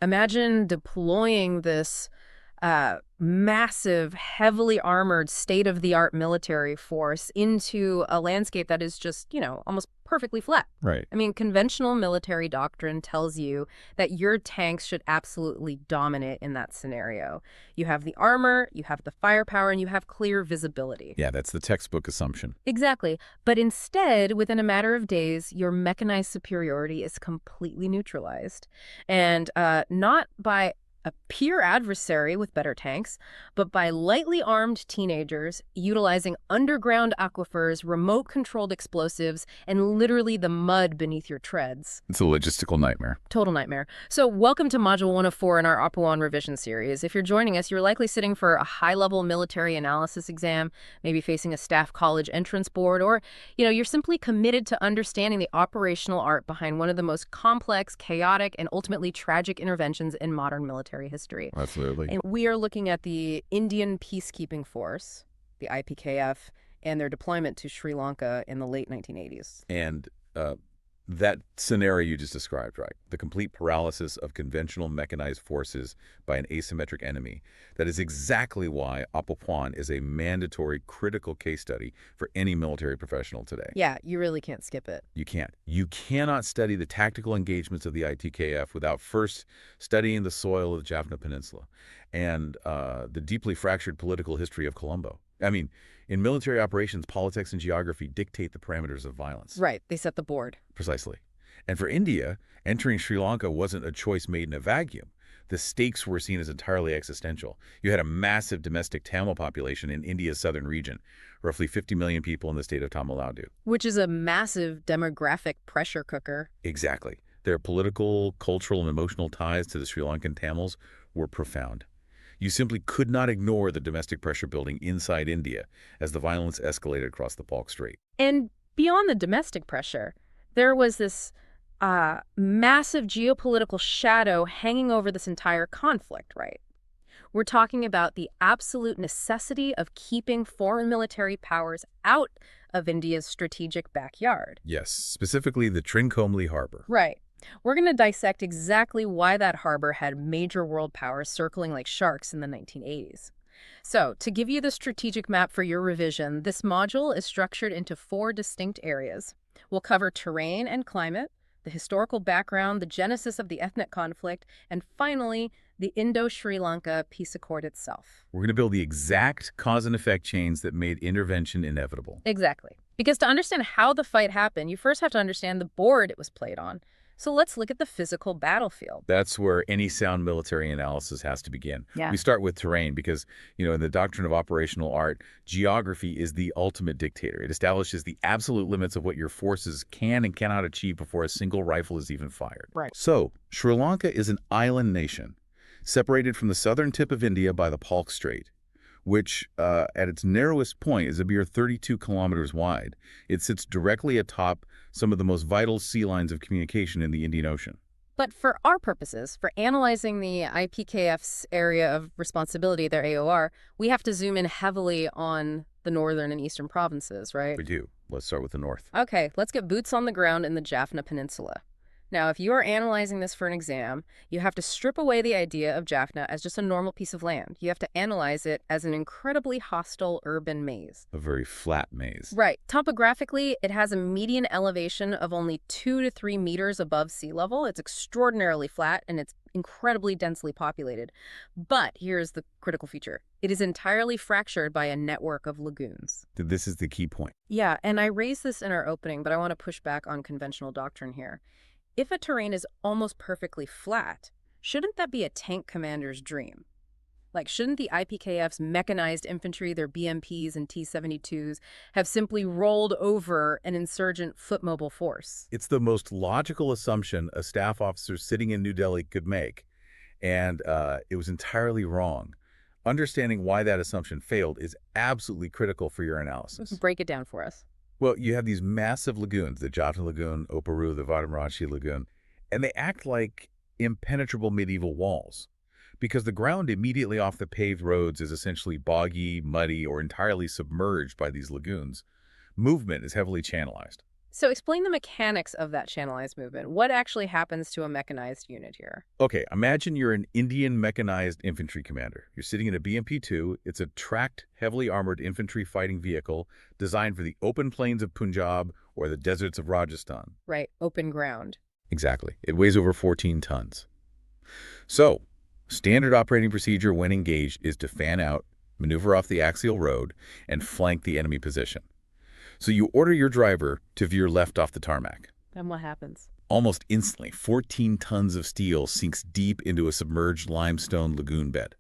Imagine deploying this massive, heavily armored, state-of-the-art military force into a landscape that is just, almost perfectly flat. Right. I mean, conventional military doctrine tells you that your tanks should absolutely dominate in that scenario. You have the armor, you have the firepower, and you have clear visibility. Yeah, that's the textbook assumption. Exactly. But instead, within a matter of days, your mechanized superiority is completely neutralized. And not by a peer adversary with better tanks, but by lightly armed teenagers utilizing underground aquifers, remote-controlled explosives, and literally the mud beneath your treads. It's a logistical nightmare. Total nightmare. So welcome to Module 104 in our PAWAN revision series. If you're joining us, you're likely sitting for a high-level military analysis exam, maybe facing a staff college entrance board, or, you're simply committed to understanding the operational art behind one of the most complex, chaotic, and ultimately tragic interventions in modern military history. Absolutely. And we are looking at the Indian Peacekeeping Force, the IPKF, and their deployment to Sri Lanka in the late 1980s. And that scenario you just described, right? The complete paralysis of conventional mechanized forces by an asymmetric enemy. That is exactly why PAWAN is a mandatory critical case study for any military professional today. Yeah, you really can't skip it. You can't. You cannot study the tactical engagements of the ITKF without first studying the soil of the Jaffna Peninsula and the deeply fractured political history of Colombo. I mean, in military operations, politics and geography dictate the parameters of violence. Right. They set the board. Precisely. And for India, entering Sri Lanka wasn't a choice made in a vacuum. The stakes were seen as entirely existential. You had a massive domestic Tamil population in India's southern region, roughly 50 million people in the state of Tamil Nadu. Which is a massive demographic pressure cooker. Exactly. Their political, cultural, and emotional ties to the Sri Lankan Tamils were profound. You simply could not ignore the domestic pressure building inside India as the violence escalated across the Palk Strait. And beyond the domestic pressure, there was this massive geopolitical shadow hanging over this entire conflict, right? We're talking about the absolute necessity of keeping foreign military powers out of India's strategic backyard. Yes, specifically the Trincomalee Harbor. Right. We're going to dissect exactly why that harbor had major world powers circling like sharks in the 1980s. So, to give you the strategic map for your revision, this module is structured into 4 distinct areas. We'll cover terrain and climate, the historical background, the genesis of the ethnic conflict, and finally, the Indo-Sri Lanka Peace Accord itself. We're going to build the exact cause and effect chains that made intervention inevitable. Exactly. Because to understand how the fight happened, you first have to understand the board it was played on. So let's look at the physical battlefield. That's where any sound military analysis has to begin. Yeah. We start with terrain because, in the doctrine of operational art, geography is the ultimate dictator. It establishes the absolute limits of what your forces can and cannot achieve before a single rifle is even fired. Right. So, Sri Lanka is an island nation, separated from the southern tip of India by the Palk Strait, which at its narrowest point is a mere 32 kilometers wide. It sits directly atop some of the most vital sea lines of communication in the Indian Ocean. But for our purposes, for analyzing the IPKF's area of responsibility, their AOR, we have to zoom in heavily on the northern and eastern provinces, right? We do. Let's start with the north. Okay, let's get boots on the ground in the Jaffna Peninsula. Now, if you are analyzing this for an exam, you have to strip away the idea of Jaffna as just a normal piece of land. You have to analyze it as an incredibly hostile urban maze. A very flat maze. Right. Topographically, it has a median elevation of only 2 to 3 meters above sea level. It's extraordinarily flat, and it's incredibly densely populated. But here's the critical feature. It is entirely fractured by a network of lagoons. This is the key point. Yeah, and I raised this in our opening, but I want to push back on conventional doctrine here. If a terrain is almost perfectly flat, shouldn't that be a tank commander's dream? Like, shouldn't the IPKF's mechanized infantry, their BMPs and T-72s, have simply rolled over an insurgent foot-mobile force? It's the most logical assumption a staff officer sitting in New Delhi could make, and it was entirely wrong. Understanding why that assumption failed is absolutely critical for your analysis. Break it down for us. Well, you have these massive lagoons, the Jaffna Lagoon, Oparu, the Vadamarachi Lagoon, and they act like impenetrable medieval walls because the ground immediately off the paved roads is essentially boggy, muddy, or entirely submerged by these lagoons. Movement is heavily channelized. So explain the mechanics of that channelized movement. What actually happens to a mechanized unit here? Okay, imagine you're an Indian mechanized infantry commander. You're sitting in a BMP-2. It's a tracked, heavily armored infantry fighting vehicle designed for the open plains of Punjab or the deserts of Rajasthan. Right, open ground. Exactly. It weighs over 14 tons. So, standard operating procedure when engaged is to fan out, maneuver off the axial road, and flank the enemy position. So you order your driver to veer left off the tarmac. And what happens? Almost instantly, 14 tons of steel sinks deep into a submerged limestone lagoon bed.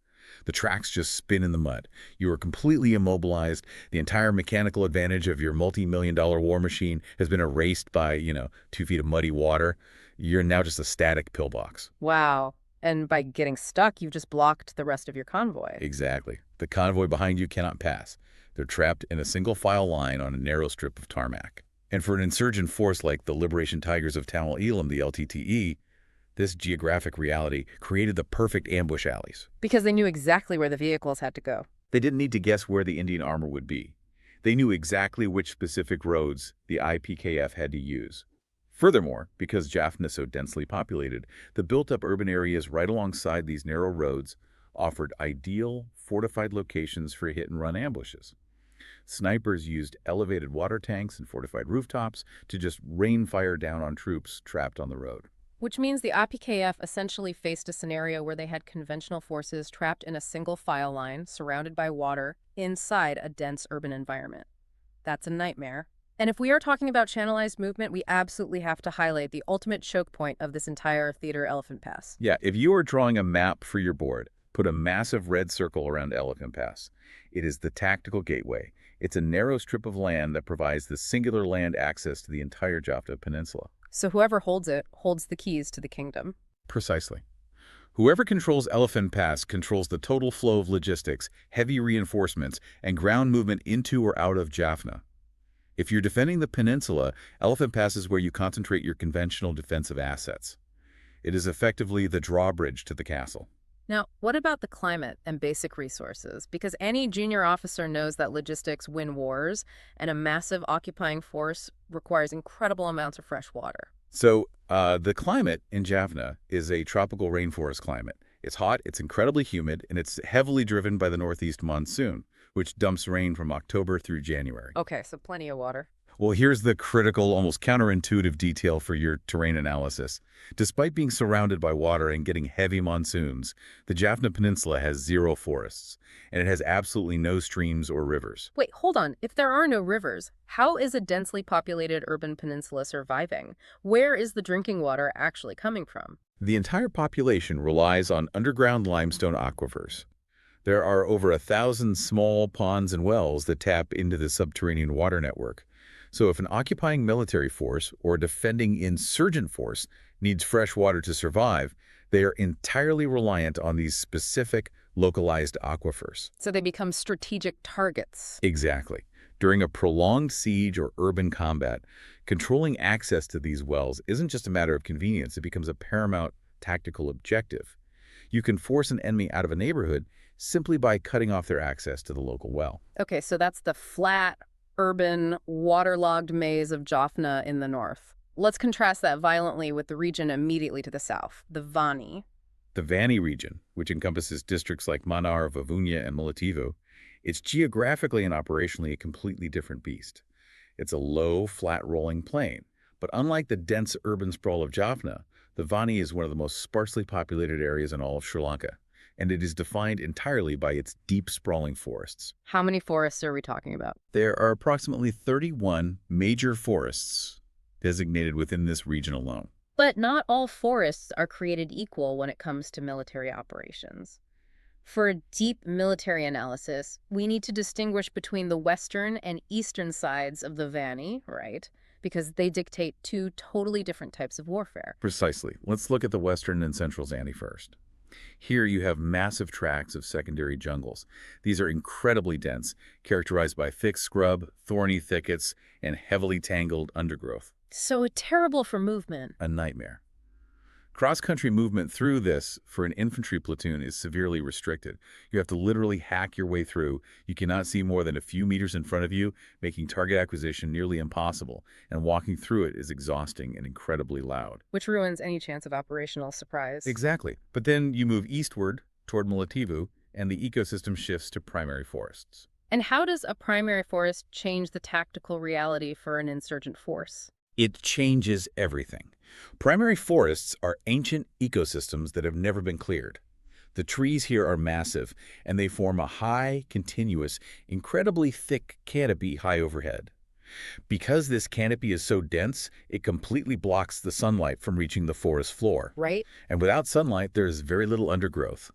The tracks just spin in the mud. You are completely immobilized. The entire mechanical advantage of your multi-million-dollar war machine has been erased by, 2 feet of muddy water. You're now just a static pillbox. Wow. And by getting stuck, you've just blocked the rest of your convoy. Exactly. The convoy behind you cannot pass. They're trapped in a single-file line on a narrow strip of tarmac. And for an insurgent force like the Liberation Tigers of Tamil Eelam, the LTTE, this geographic reality created the perfect ambush alleys. Because they knew exactly where the vehicles had to go. They didn't need to guess where the Indian armor would be. They knew exactly which specific roads the IPKF had to use. Furthermore, because Jaffna is so densely populated, the built-up urban areas right alongside these narrow roads offered ideal, fortified locations for hit-and-run ambushes. Snipers used elevated water tanks and fortified rooftops to just rain fire down on troops trapped on the road. Which means the IPKF essentially faced a scenario where they had conventional forces trapped in a single file line, surrounded by water, inside a dense urban environment. That's a nightmare. And if we are talking about channelized movement, we absolutely have to highlight the ultimate choke point of this entire theater, Elephant Pass. Yeah, if you are drawing a map for your board, put a massive red circle around Elephant Pass. It is the tactical gateway. It's a narrow strip of land that provides the singular land access to the entire Jaffna Peninsula. So whoever holds it holds the keys to the kingdom. Precisely. Whoever controls Elephant Pass controls the total flow of logistics, heavy reinforcements, and ground movement into or out of Jaffna. If you're defending the peninsula, Elephant Pass is where you concentrate your conventional defensive assets. It is effectively the drawbridge to the castle. Now, what about the climate and basic resources? Because any junior officer knows that logistics win wars, and a massive occupying force requires incredible amounts of fresh water. So, the climate in Jaffna is a tropical rainforest climate. It's hot, it's incredibly humid, and it's heavily driven by the northeast monsoon, which dumps rain from October through January. Okay, so plenty of water. Well, here's the critical, almost counterintuitive detail for your terrain analysis. Despite being surrounded by water and getting heavy monsoons, the Jaffna Peninsula has 0 forests, and it has absolutely no streams or rivers. Wait, hold on. If there are no rivers, how is a densely populated urban peninsula surviving? Where is the drinking water actually coming from? The entire population relies on underground limestone aquifers. There are over 1,000 small ponds and wells that tap into the subterranean water network. So if an occupying military force or a defending insurgent force needs fresh water to survive, they are entirely reliant on these specific, localized aquifers. So they become strategic targets. Exactly. During a prolonged siege or urban combat, controlling access to these wells isn't just a matter of convenience, it becomes a paramount tactical objective. You can force an enemy out of a neighborhood simply by cutting off their access to the local well. Okay, so that's the flat, urban, waterlogged maze of Jaffna in the north. Let's contrast that violently with the region immediately to the south, the Vani. The Vani region, which encompasses districts like Manar, Vavunia, and Mulativo, it's geographically and operationally a completely different beast. It's a low, flat-rolling plain, but unlike the dense urban sprawl of Jaffna, the Vani is one of the most sparsely populated areas in all of Sri Lanka, and it is defined entirely by its deep, sprawling forests. How many forests are we talking about? There are approximately 31 major forests designated within this region alone. But not all forests are created equal when it comes to military operations. For a deep military analysis, we need to distinguish between the western and eastern sides of the Vani, right? Because they dictate 2 totally different types of warfare. Precisely. Let's look at the western and central Zani first. Here you have massive tracts of secondary jungles. These are incredibly dense, characterized by thick scrub, thorny thickets, and heavily tangled undergrowth. So terrible for movement. A nightmare. Cross-country movement through this for an infantry platoon is severely restricted. You have to literally hack your way through. You cannot see more than a few meters in front of you, making target acquisition nearly impossible, and walking through it is exhausting and incredibly loud. Which ruins any chance of operational surprise. Exactly. But then you move eastward toward Mulativu, and the ecosystem shifts to primary forests. And how does a primary forest change the tactical reality for an insurgent force? It changes everything. Primary forests are ancient ecosystems that have never been cleared. The trees here are massive, and they form a high, continuous, incredibly thick canopy high overhead. Because this canopy is so dense, it completely blocks the sunlight from reaching the forest floor. Right? And without sunlight, there is very little undergrowth.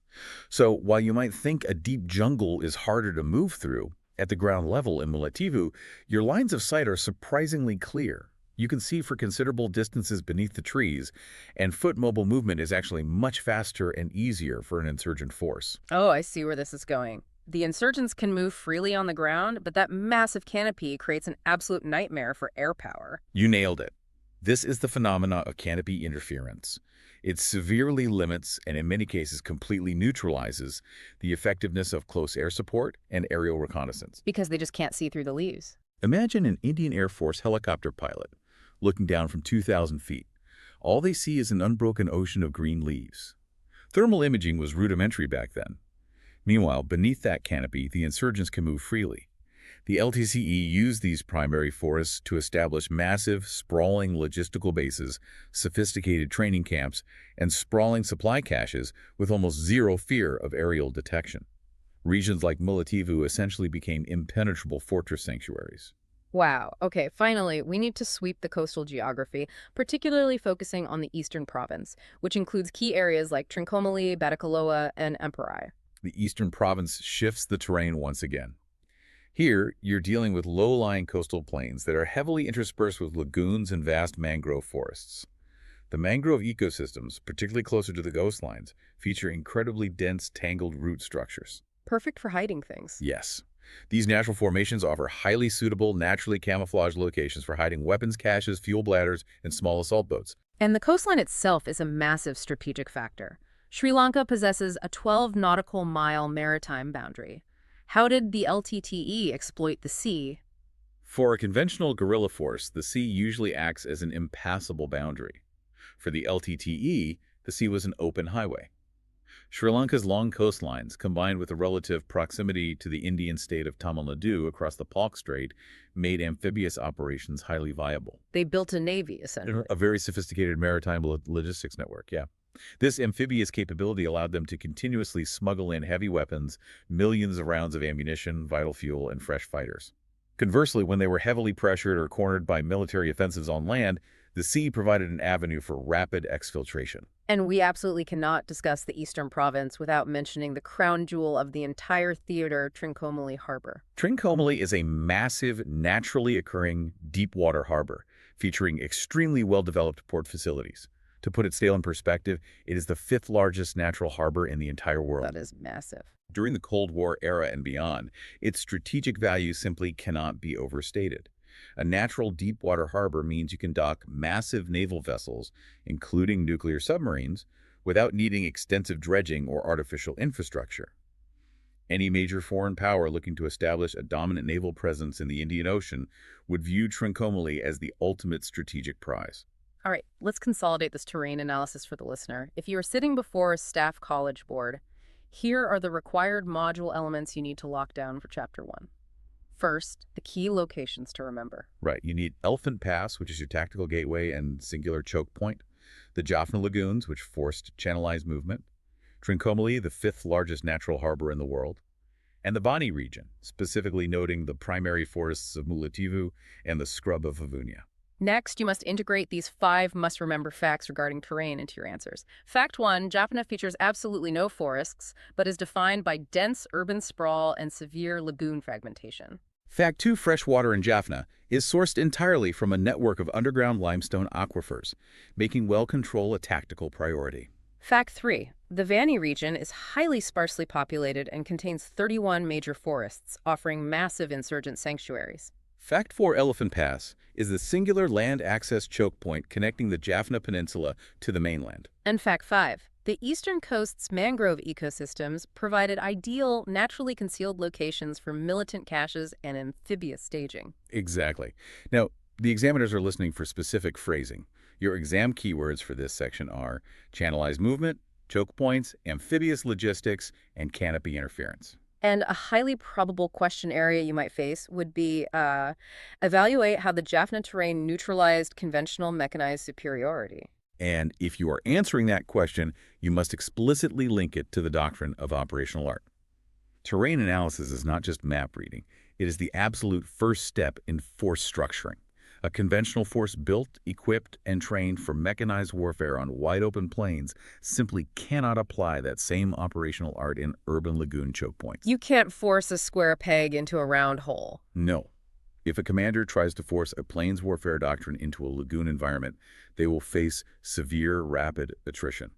So while you might think a deep jungle is harder to move through, at the ground level in Mulativu, your lines of sight are surprisingly clear. You can see for considerable distances beneath the trees, and foot mobile movement is actually much faster and easier for an insurgent force. Oh, I see where this is going. The insurgents can move freely on the ground, but that massive canopy creates an absolute nightmare for air power. You nailed it. This is the phenomena of canopy interference. It severely limits, and in many cases completely neutralizes, the effectiveness of close air support and aerial reconnaissance. Because they just can't see through the leaves. Imagine an Indian Air Force helicopter pilot looking down from 2,000 feet. All they see is an unbroken ocean of green leaves. Thermal imaging was rudimentary back then. Meanwhile, beneath that canopy, the insurgents can move freely. The LTTE used these primary forests to establish massive, sprawling logistical bases, sophisticated training camps, and sprawling supply caches with almost zero fear of aerial detection. Regions like Mulativu essentially became impenetrable fortress sanctuaries. Wow. Okay, finally, we need to sweep the coastal geography, particularly focusing on the eastern province, which includes key areas like Trincomalee, Batticaloa, and Emperai. The eastern province shifts the terrain once again. Here, you're dealing with low-lying coastal plains that are heavily interspersed with lagoons and vast mangrove forests. The mangrove ecosystems, particularly closer to the coastlines, feature incredibly dense, tangled root structures. Perfect for hiding things. Yes. These natural formations offer highly suitable, naturally camouflaged locations for hiding weapons caches, fuel bladders, and small assault boats. And the coastline itself is a massive strategic factor. Sri Lanka possesses a 12 nautical mile maritime boundary. How did the LTTE exploit the sea? For a conventional guerrilla force, the sea usually acts as an impassable boundary. For the LTTE, the sea was an open highway. Sri Lanka's long coastlines, combined with the relative proximity to the Indian state of Tamil Nadu across the Palk Strait, made amphibious operations highly viable. They built a navy, essentially. A very sophisticated maritime logistics network, yeah. This amphibious capability allowed them to continuously smuggle in heavy weapons, millions of rounds of ammunition, vital fuel, and fresh fighters. Conversely, when they were heavily pressured or cornered by military offensives on land, the sea provided an avenue for rapid exfiltration. And we absolutely cannot discuss the Eastern Province without mentioning the crown jewel of the entire theater, Trincomalee Harbor. Trincomalee is a massive, naturally occurring deep-water harbor, featuring extremely well-developed port facilities. To put it still in perspective, it is the 5th largest natural harbor in the entire world. That is massive. During the Cold War era and beyond, its strategic value simply cannot be overstated. A natural deep-water harbor means you can dock massive naval vessels, including nuclear submarines, without needing extensive dredging or artificial infrastructure. Any major foreign power looking to establish a dominant naval presence in the Indian Ocean would view Trincomalee as the ultimate strategic prize. All right, let's consolidate this terrain analysis for the listener. If you are sitting before a staff college board, here are the required module elements you need to lock down for Chapter 1. First, the key locations to remember. Right. You need Elephant Pass, which is your tactical gateway and singular choke point. The Jaffna Lagoons, which forced channelized movement. Trincomalee, the 5th largest natural harbor in the world. And the Bani region, specifically noting the primary forests of Mulativu and the scrub of Vunia. Next, you must integrate these 5 must-remember facts regarding terrain into your answers. Fact 1, Jaffna features absolutely no forests, but is defined by dense urban sprawl and severe lagoon fragmentation. Fact 2, freshwater in Jaffna is sourced entirely from a network of underground limestone aquifers, making well control a tactical priority. Fact 3, the Vani region is highly sparsely populated and contains 31 major forests, offering massive insurgent sanctuaries. Fact 4 Elephant Pass is the singular land access choke point connecting the Jaffna Peninsula to the mainland. And fact 5, the eastern coast's mangrove ecosystems provided ideal, naturally concealed locations for militant caches and amphibious staging. Exactly. Now, the examiners are listening for specific phrasing. Your exam keywords for this section are channelized movement, choke points, amphibious logistics, and canopy interference. And a highly probable question area you might face would be evaluate how the Jaffna terrain neutralized conventional mechanized superiority. And if you are answering that question, you must explicitly link it to the doctrine of operational art. Terrain analysis is not just map reading. It is the absolute first step in force structuring. A conventional force built, equipped, and trained for mechanized warfare on wide-open plains simply cannot apply that same operational art in urban lagoon choke points. You can't force a square peg into a round hole. No. If a commander tries to force a plains warfare doctrine into a lagoon environment, they will face severe, rapid attrition.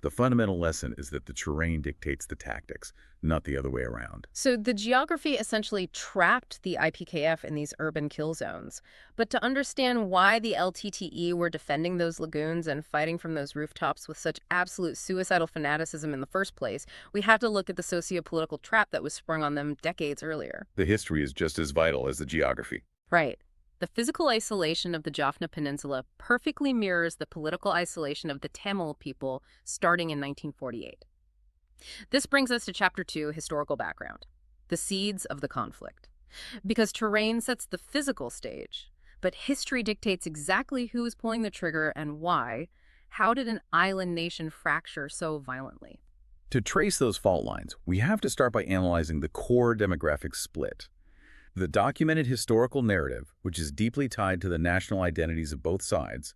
The fundamental lesson is that the terrain dictates the tactics, not the other way around. So the geography essentially trapped the IPKF in these urban kill zones. But to understand why the LTTE were defending those lagoons and fighting from those rooftops with such absolute suicidal fanaticism in the first place, we have to look at the socio-political trap that was sprung on them decades earlier. The history is just as vital as the geography. Right. The physical isolation of the Jaffna Peninsula perfectly mirrors the political isolation of the Tamil people starting in 1948. This brings us to Chapter 2, Historical Background, the seeds of the conflict. Because terrain sets the physical stage, but history dictates exactly who is pulling the trigger and why. How did an island nation fracture so violently? To trace those fault lines, we have to start by analyzing the core demographic split. The documented historical narrative, which is deeply tied to the national identities of both sides,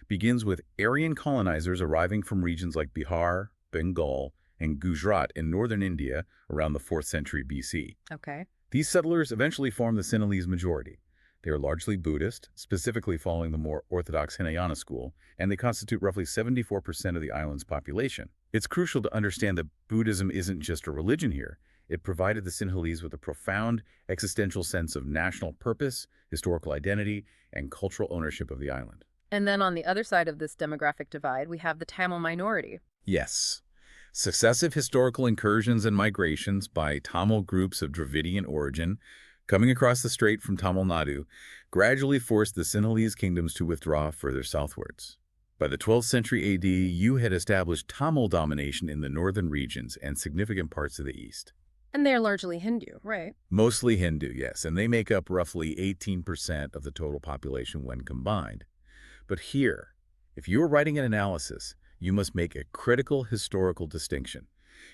begins with Aryan colonizers arriving from regions like Bihar, Bengal, and Gujarat in northern India around the 4th century BC. Okay. These settlers eventually form the Sinhalese majority. They are largely Buddhist, specifically following the more orthodox Hinayana school, and they constitute roughly 74% of the island's population. It's crucial to understand that Buddhism isn't just a religion here. It provided the Sinhalese with a profound existential sense of national purpose, historical identity, and cultural ownership of the island. And then on the other side of this demographic divide, we have the Tamil minority. Yes. Successive historical incursions and migrations by Tamil groups of Dravidian origin coming across the strait from Tamil Nadu gradually forced the Sinhalese kingdoms to withdraw further southwards. By the 12th century AD, you had established Tamil domination in the northern regions and significant parts of the east. And they're largely Hindu, right? Mostly Hindu, yes, and they make up roughly 18% of the total population when combined. But here, if you are writing an analysis, you must make a critical historical distinction.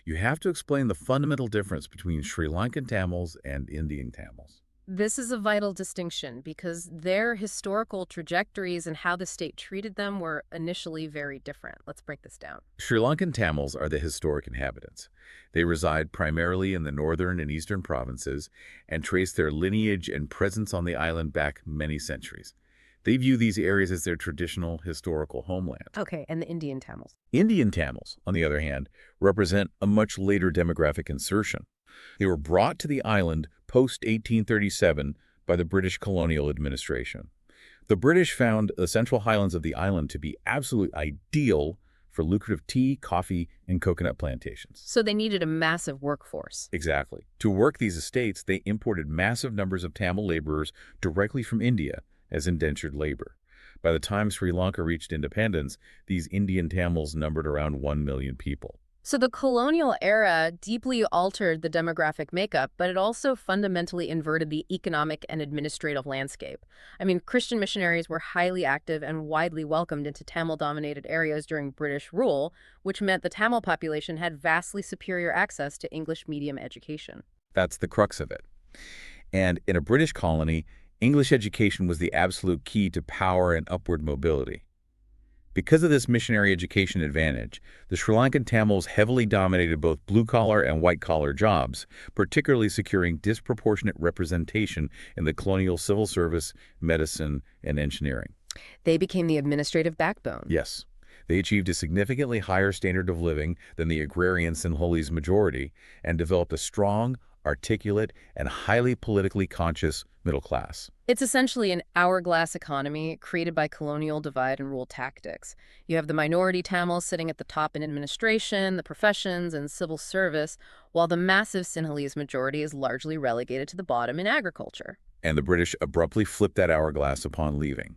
You have to explain the fundamental difference between Sri Lankan Tamils and Indian Tamils. This is a vital distinction because their historical trajectories and how the state treated them were initially very different. Let's break this down. Sri Lankan Tamils are the historic inhabitants. They reside primarily in the northern and eastern provinces and trace their lineage and presence on the island back many centuries. They view these areas as their traditional historical homeland. Okay, and the Indian Tamils. Indian Tamils, on the other hand, represent a much later demographic insertion. They were brought to the island post-1837 by the British colonial administration. The British found the central highlands of the island to be absolutely ideal for lucrative tea, coffee, and coconut plantations. So they needed a massive workforce. Exactly. To work these estates, they imported massive numbers of Tamil laborers directly from India as indentured labor. By the time Sri Lanka reached independence, these Indian Tamils numbered around 1 million people. So the colonial era deeply altered the demographic makeup, but it also fundamentally inverted the economic and administrative landscape. I mean, Christian missionaries were highly active and widely welcomed into Tamil-dominated areas during British rule, which meant the Tamil population had vastly superior access to English medium education. That's the crux of it. And in a British colony, English education was the absolute key to power and upward mobility. Because of this missionary education advantage, the Sri Lankan Tamils heavily dominated both blue-collar and white-collar jobs, particularly securing disproportionate representation in the colonial civil service, medicine, and engineering. They became the administrative backbone. Yes. They achieved a significantly higher standard of living than the agrarian Sinhalese majority and developed a strong, articulate, and highly politically conscious middle class. It's essentially an hourglass economy created by colonial divide and rule tactics. You have the minority Tamils sitting at the top in administration, the professions, and civil service, while the massive Sinhalese majority is largely relegated to the bottom in agriculture. And the British abruptly flipped that hourglass upon leaving.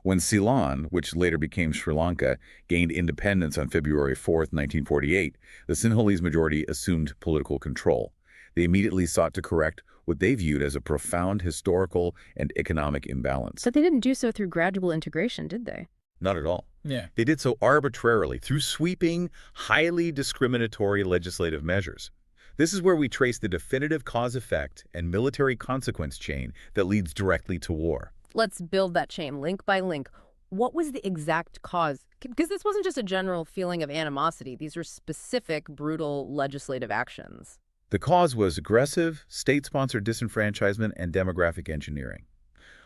When Ceylon, which later became Sri Lanka, gained independence on February 4, 1948, the Sinhalese majority assumed political control. They immediately sought to correct what they viewed as a profound historical and economic imbalance. But they didn't do so through gradual integration, did they? Not at all. Yeah. They did so arbitrarily through sweeping, highly discriminatory legislative measures. This is where we trace the definitive cause-effect and military consequence chain that leads directly to war. Let's build that chain link by link. What was the exact cause? Because this wasn't just a general feeling of animosity. These were specific, brutal legislative actions. The cause was aggressive, state-sponsored disenfranchisement and demographic engineering.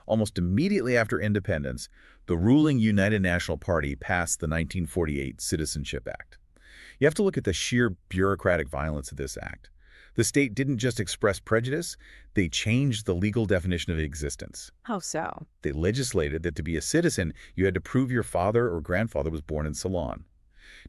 Almost immediately after independence, the ruling United National Party passed the 1948 Citizenship Act. You have to look at the sheer bureaucratic violence of this act. The state didn't just express prejudice, they changed the legal definition of existence. How so? They legislated that to be a citizen, you had to prove your father or grandfather was born in Ceylon.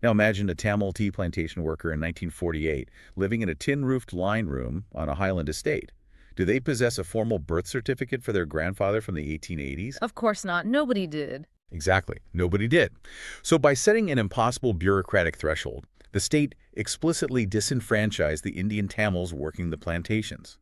Now imagine a Tamil tea plantation worker in 1948 living in a tin-roofed line room on a highland estate. Do they possess a formal birth certificate for their grandfather from the 1880s? Of course not. Nobody did. Exactly. Nobody did. So by setting an impossible bureaucratic threshold, the state explicitly disenfranchised the Indian Tamils working the plantations.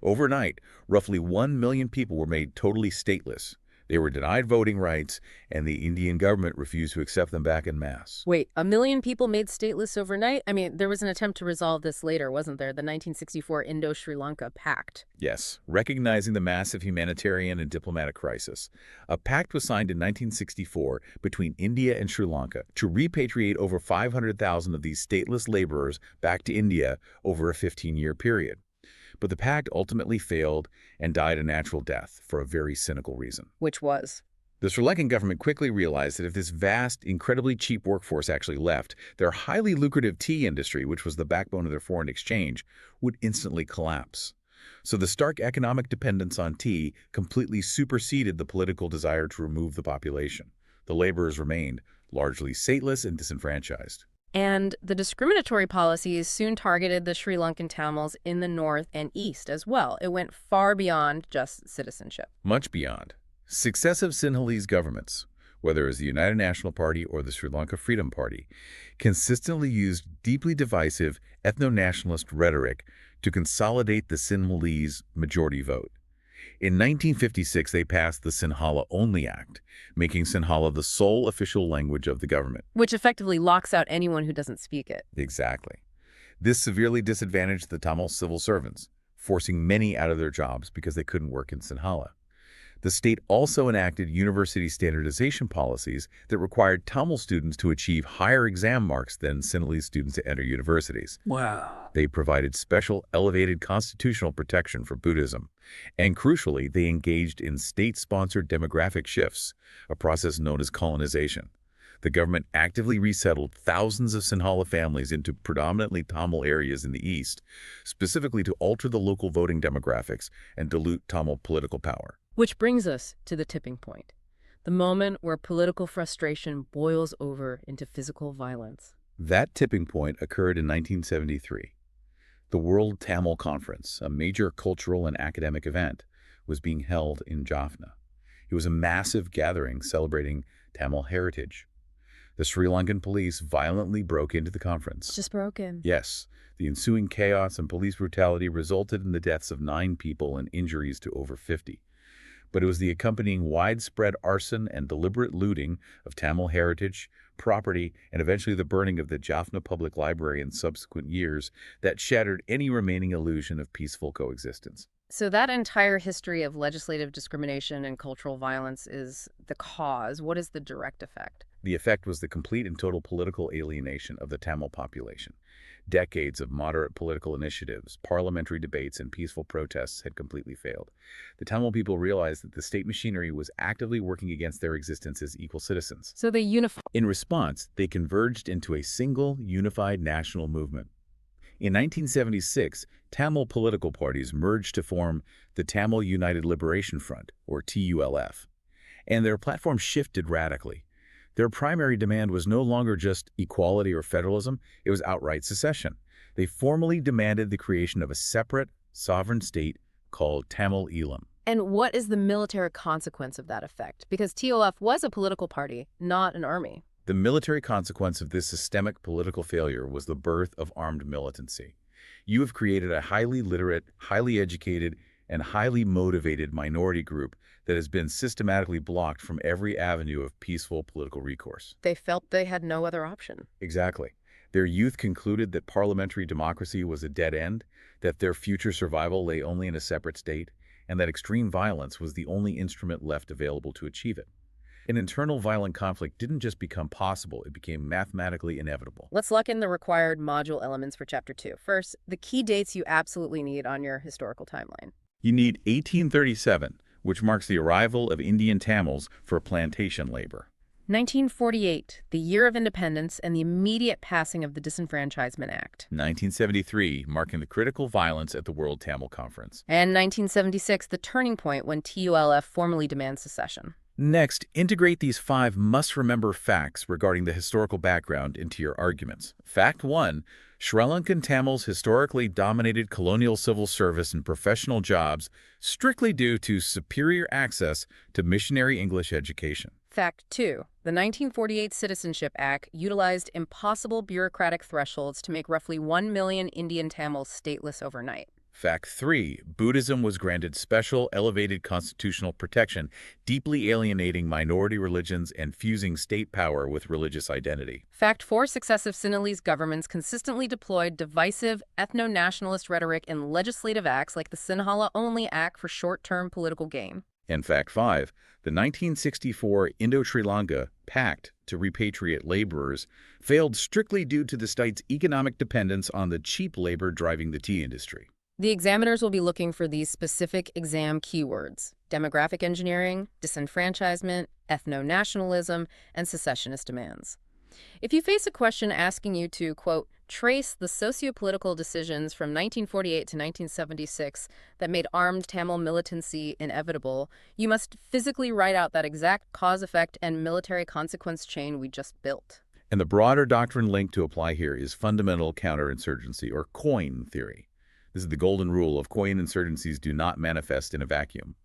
Overnight, roughly 1 million people were made totally stateless. They were denied voting rights, and the Indian government refused to accept them back en masse. Wait, 1 million people made stateless overnight? I mean, there was an attempt to resolve this later, wasn't there? The 1964 Indo-Sri Lanka Pact. Yes, recognizing the massive humanitarian and diplomatic crisis. A pact was signed in 1964 between India and Sri Lanka to repatriate over 500,000 of these stateless laborers back to India over a 15-year period. But the pact ultimately failed and died a natural death for a very cynical reason. Which was? The Sri Lankan government quickly realized that if this vast, incredibly cheap workforce actually left, their highly lucrative tea industry, which was the backbone of their foreign exchange, would instantly collapse. So the stark economic dependence on tea completely superseded the political desire to remove the population. The laborers remained largely stateless and disenfranchised. And the discriminatory policies soon targeted the Sri Lankan Tamils in the north and east as well. It went far beyond just citizenship. Much beyond. Successive Sinhalese governments, whether it was the United National Party or the Sri Lanka Freedom Party, consistently used deeply divisive ethno-nationalist rhetoric to consolidate the Sinhalese majority vote. In 1956, they passed the Sinhala-Only Act, making Sinhala the sole official language of the government. Which effectively locks out anyone who doesn't speak it. Exactly. This severely disadvantaged the Tamil civil servants, forcing many out of their jobs because they couldn't work in Sinhala. The state also enacted university standardization policies that required Tamil students to achieve higher exam marks than Sinhalese students to enter universities. Wow. They provided special elevated constitutional protection for Buddhism. And crucially, they engaged in state-sponsored demographic shifts, a process known as colonization. The government actively resettled thousands of Sinhala families into predominantly Tamil areas in the east, specifically to alter the local voting demographics and dilute Tamil political power. Which brings us to the tipping point, the moment where political frustration boils over into physical violence. That tipping point occurred in 1973. The World Tamil Conference, a major cultural and academic event, was being held in Jaffna. It was a massive gathering celebrating Tamil heritage. The Sri Lankan police violently broke into the conference. Just broken. Yes, the ensuing chaos and police brutality resulted in the deaths of 9 people and injuries to over 50. But it was the accompanying widespread arson and deliberate looting of Tamil heritage, property, and eventually the burning of the Jaffna Public Library in subsequent years that shattered any remaining illusion of peaceful coexistence. So that entire history of legislative discrimination and cultural violence is the cause. What is the direct effect? The effect was the complete and total political alienation of the Tamil population. Decades of moderate political initiatives, parliamentary debates, and peaceful protests had completely failed. The Tamil people realized that the state machinery was actively working against their existence as equal citizens. So they unified. In response, they converged into a single, unified national movement. In 1976, Tamil political parties merged to form the Tamil United Liberation Front, or TULF, and their platform shifted radically. Their primary demand was no longer just equality or federalism, it was outright secession. They formally demanded the creation of a separate, sovereign state called Tamil Eelam. And what is the military consequence of that effect? Because TOF was a political party, not an army. The military consequence of this systemic political failure was the birth of armed militancy. You have created a highly literate, highly educated, and highly motivated minority group that has been systematically blocked from every avenue of peaceful political recourse. They felt they had no other option. Exactly. Their youth concluded that parliamentary democracy was a dead end, that their future survival lay only in a separate state, and that extreme violence was the only instrument left available to achieve it. An internal violent conflict didn't just become possible, it became mathematically inevitable. Let's lock in the required module elements for Chapter 2. First, the key dates you absolutely need on your historical timeline. You need 1837, which marks the arrival of Indian Tamils for plantation labor. 1948, the year of independence and the immediate passing of the Disenfranchisement Act. 1973, marking the critical violence at the World Tamil Conference. And 1976, the turning point when TULF formally demands secession. Next, integrate these 5 must-remember facts regarding the historical background into your arguments. Fact 1, Sri Lankan Tamils historically dominated colonial civil service and professional jobs strictly due to superior access to missionary English education. Fact 2, the 1948 Citizenship Act utilized impossible bureaucratic thresholds to make roughly 1 million Indian Tamils stateless overnight. Fact 3, Buddhism was granted special, elevated constitutional protection, deeply alienating minority religions and fusing state power with religious identity. Fact 4, successive Sinhalese governments consistently deployed divisive, ethno-nationalist rhetoric in legislative acts like the Sinhala Only Act for short-term political gain. And fact 5, the 1964 Indo-Sri Lanka Pact to repatriate laborers failed strictly due to the state's economic dependence on the cheap labor driving the tea industry. The examiners will be looking for these specific exam keywords: demographic engineering, disenfranchisement, ethno-nationalism, and secessionist demands. If you face a question asking you to, quote, trace the socio-political decisions from 1948 to 1976 that made armed Tamil militancy inevitable, you must physically write out that exact cause-effect and military consequence chain we just built. And the broader doctrine link to apply here is fundamental counterinsurgency, or COIN theory. This is the golden rule of COIN insurgencies do not manifest in a vacuum.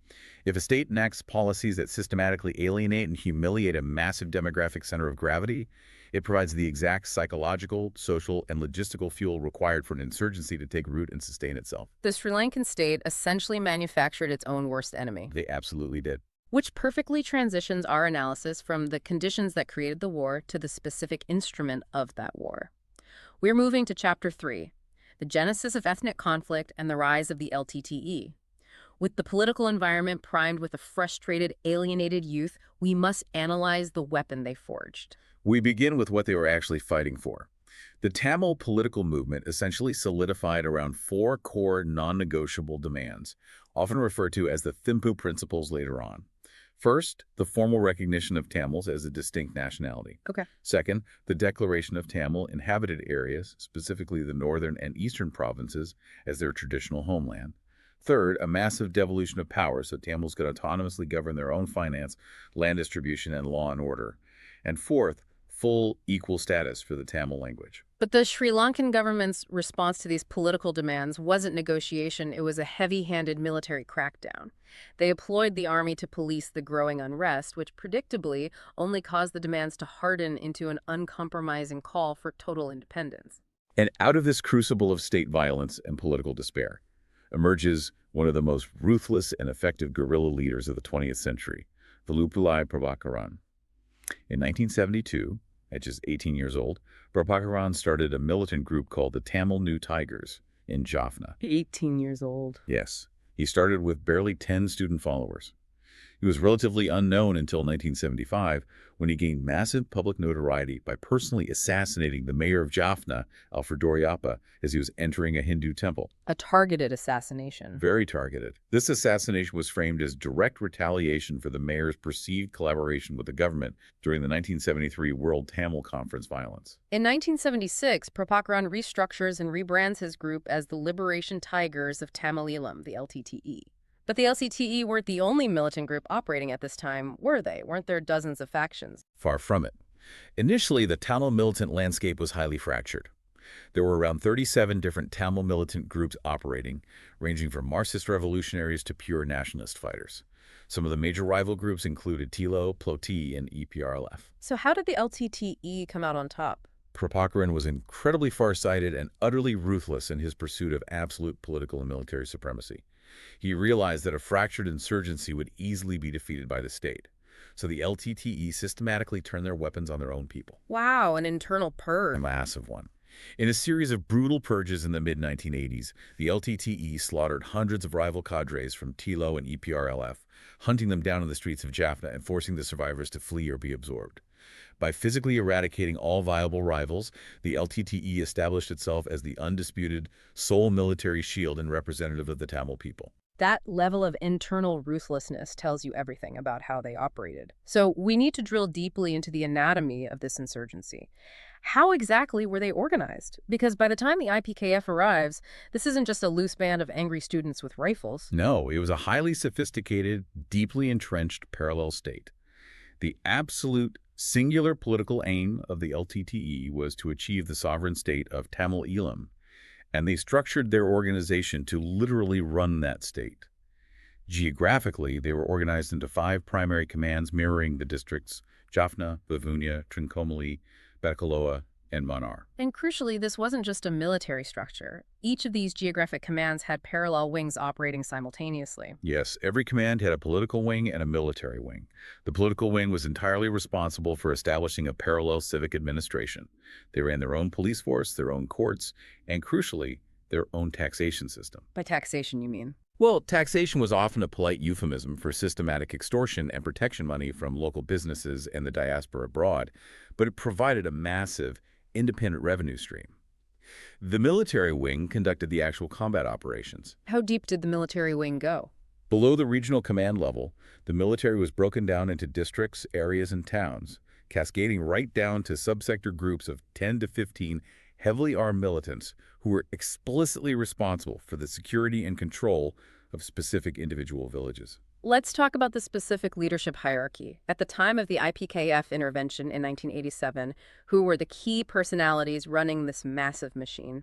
If a state enacts policies that systematically alienate and humiliate a massive demographic center of gravity, it provides the exact psychological, social, and logistical fuel required for an insurgency to take root and sustain itself. The Sri Lankan state essentially manufactured its own worst enemy. They absolutely did. Which perfectly transitions our analysis from the conditions that created the war to the specific instrument of that war. We're moving to Chapter 3. The genesis of ethnic conflict and the rise of the LTTE. With the political environment primed with a frustrated, alienated youth, we must analyze the weapon they forged. We begin with what they were actually fighting for. The Tamil political movement essentially solidified around 4 core non-negotiable demands, often referred to as the Thimpu principles later on. First, the formal recognition of Tamils as a distinct nationality. Okay. Second, the declaration of Tamil inhabited areas, specifically the northern and eastern provinces, as their traditional homeland. Third, a massive devolution of power so Tamils could autonomously govern their own finance, land distribution, and law and order. And fourth, full equal status for the Tamil language. But the Sri Lankan government's response to these political demands wasn't negotiation, it was a heavy-handed military crackdown. They employed the army to police the growing unrest, which predictably only caused the demands to harden into an uncompromising call for total independence. And out of this crucible of state violence and political despair emerges one of the most ruthless and effective guerrilla leaders of the 20th century, Vallupillai Prabhakaran. In 1972, at just 18 years old, Prabhakaran started a militant group called the Tamil New Tigers in Jaffna. 18 years old. Yes, he started with barely 10 student followers. He was relatively unknown until 1975, when he gained massive public notoriety by personally assassinating the mayor of Jaffna, Alfred Doryapa, as he was entering a Hindu temple. A targeted assassination. Very targeted. This assassination was framed as direct retaliation for the mayor's perceived collaboration with the government during the 1973 World Tamil Conference violence. In 1976, Prabhakaran restructures and rebrands his group as the Liberation Tigers of Tamil Eelam, the LTTE. But the LTTE weren't the only militant group operating at this time, were they? Weren't there dozens of factions? Far from it. Initially, the Tamil militant landscape was highly fractured. There were around 37 different Tamil militant groups operating, ranging from Marxist revolutionaries to pure nationalist fighters. Some of the major rival groups included TILO, PLOT, and EPRLF. So how did the LTTE come out on top? Prabhakaran was incredibly far-sighted and utterly ruthless in his pursuit of absolute political and military supremacy. He realized that a fractured insurgency would easily be defeated by the state. So the LTTE systematically turned their weapons on their own people. Wow, an internal A purge. massive one. In a series of brutal purges in the mid-1980s, the LTTE slaughtered hundreds of rival cadres from TILO and EPRLF, hunting them down in the streets of Jaffna and forcing the survivors to flee or be absorbed. By physically eradicating all viable rivals, the LTTE established itself as the undisputed sole military shield and representative of the Tamil people. That level of internal ruthlessness tells you everything about how they operated. So we need to drill deeply into the anatomy of this insurgency. How exactly were they organized? Because by the time the IPKF arrives, this isn't just a loose band of angry students with rifles. No, it was a highly sophisticated, deeply entrenched parallel state. The absolute singular political aim of the LTTE was to achieve the sovereign state of Tamil Eelam, and they structured their organization to literally run that state. Geographically, they were organized into 5 primary commands mirroring the districts Jaffna, Bavunia, Trincomalee, Baticaloa, and Manar. And crucially, this wasn't just a military structure. Each of these geographic commands had parallel wings operating simultaneously. Yes, every command had a political wing and a military wing. The political wing was entirely responsible for establishing a parallel civic administration. They ran their own police force, their own courts, and crucially, their own taxation system. By taxation, you mean? Well, taxation was often a polite euphemism for systematic extortion and protection money from local businesses and the diaspora abroad, but it provided a massive, independent revenue stream. The military wing conducted the actual combat operations. How deep did the military wing go? Below the regional command level, the military was broken down into districts, areas, and towns, cascading right down to subsector groups of 10 to 15 heavily armed militants who were explicitly responsible for the security and control of specific individual villages. Let's talk about the specific leadership hierarchy. At the time of the IPKF intervention in 1987, who were the key personalities running this massive machine?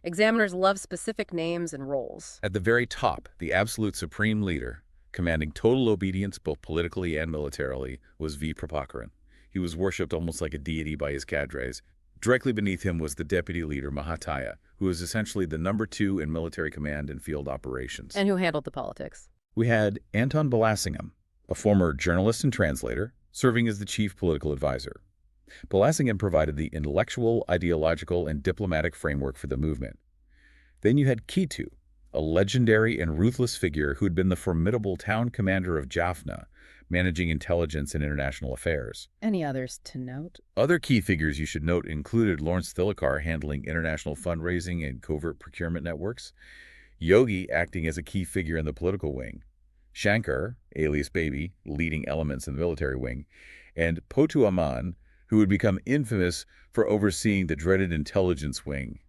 Examiners love specific names and roles. At the very top, the absolute supreme leader, commanding total obedience both politically and militarily, was V. Prabhakaran. He was worshipped almost like a deity by his cadres. Directly beneath him was the deputy leader, Mahataya, who was essentially the number 2 in military command and field operations. And who handled the politics? We had Anton Balasingham, a former journalist and translator, serving as the chief political advisor. Balasingham provided the intellectual, ideological, and diplomatic framework for the movement. Then you had Kitu, a legendary and ruthless figure who'd been the formidable town commander of Jaffna, managing intelligence and international affairs. Any others to note? Other key figures you should note included Lawrence Thilakar handling international fundraising and covert procurement networks, Yogi acting as a key figure in the political wing, Shankar, alias Baby, leading elements in the military wing, and Potu Aman, who would become infamous for overseeing the dreaded intelligence wing,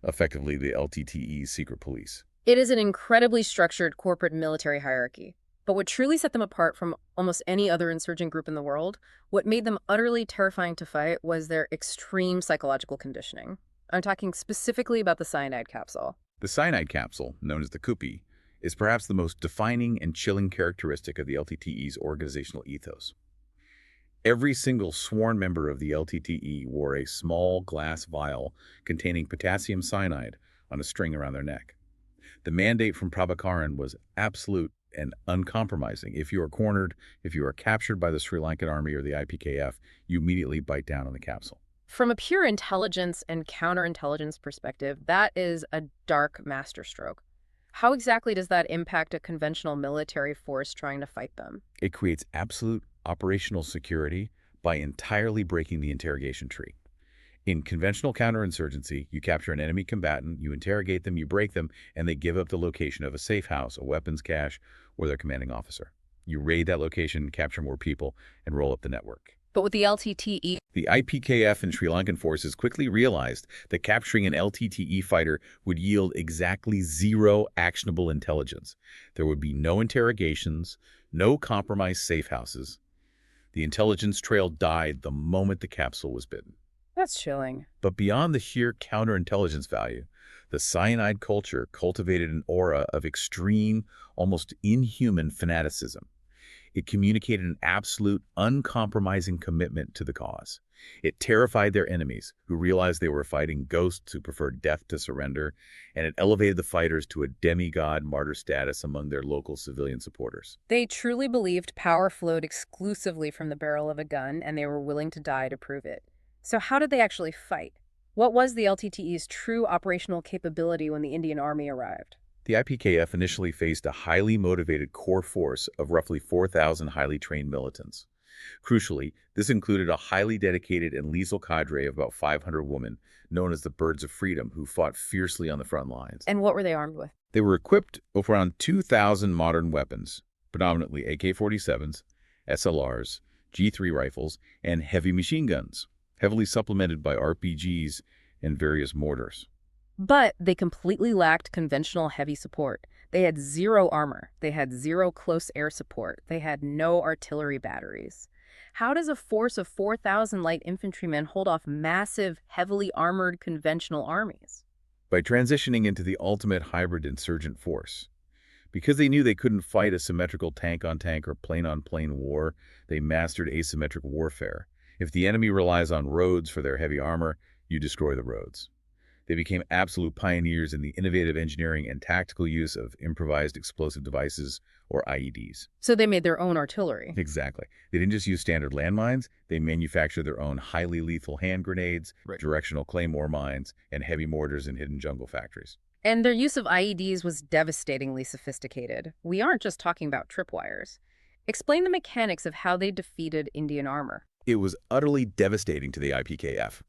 effectively the LTTE's secret police. It is an incredibly structured corporate military hierarchy. But what truly set them apart from almost any other insurgent group in the world, what made them utterly terrifying to fight, was their extreme psychological conditioning. I'm talking specifically about the cyanide capsule. The cyanide capsule, known as the Kupi, is perhaps the most defining and chilling characteristic of the LTTE's organizational ethos. Every single sworn member of the LTTE wore a small glass vial containing potassium cyanide on a string around their neck. The mandate from Prabhakaran was absolute and uncompromising. If you are cornered, if you are captured by the Sri Lankan army or the IPKF, you immediately bite down on the capsule. From a pure intelligence and counterintelligence perspective, that is a dark masterstroke. How exactly does that impact a conventional military force trying to fight them? It creates absolute operational security by entirely breaking the interrogation tree. In conventional counterinsurgency, you capture an enemy combatant, you interrogate them, you break them, and they give up the location of a safe house, a weapons cache, or their commanding officer. You raid that location, capture more people, and roll up the network. But with the LTTE, The IPKF and Sri Lankan forces quickly realized that capturing an LTTE fighter would yield exactly zero actionable intelligence. There would be no interrogations, no compromised safe houses. The intelligence trail died the moment the capsule was bitten. that's chilling. But beyond the sheer counterintelligence value, the cyanide culture cultivated an aura of extreme, almost inhuman fanaticism. It communicated an absolute, uncompromising commitment to the cause. It terrified their enemies, who realized they were fighting ghosts who preferred death to surrender, and it elevated the fighters to a demigod martyr status among their local civilian supporters. They truly believed power flowed exclusively from the barrel of a gun, and they were willing to die to prove it. So how did they actually fight? What was the LTTE's true operational capability when the Indian Army arrived? The IPKF initially faced a highly motivated core force of roughly 4,000 highly trained militants. Crucially, this included a highly dedicated and lethal cadre of about 500 women, known as the Birds of Freedom, who fought fiercely on the front lines. And what were they armed with? They were equipped with around 2,000 modern weapons, predominantly AK-47s, SLRs, G3 rifles, and heavy machine guns, heavily supplemented by RPGs and various mortars. But they completely lacked conventional heavy support. They had zero armor. They had zero close air support. They had no artillery batteries. How does a force of 4,000 light infantrymen hold off massive, heavily armored conventional armies? By transitioning into the ultimate hybrid insurgent force. Because they knew they couldn't fight a symmetrical tank-on-tank or plane-on-plane war, they mastered asymmetric warfare. If the enemy relies on roads for their heavy armor, you destroy the roads. They became absolute pioneers in the innovative engineering and tactical use of improvised explosive devices, or IEDs. So they made their own artillery. Exactly. They didn't just use standard landmines, they manufactured their own highly lethal hand grenades, directional claymore mines, and heavy mortars in hidden jungle factories. And their use of IEDs was devastatingly sophisticated. We aren't just talking about tripwires. Explain the mechanics of how they defeated Indian armor. It was utterly devastating to the IPKF.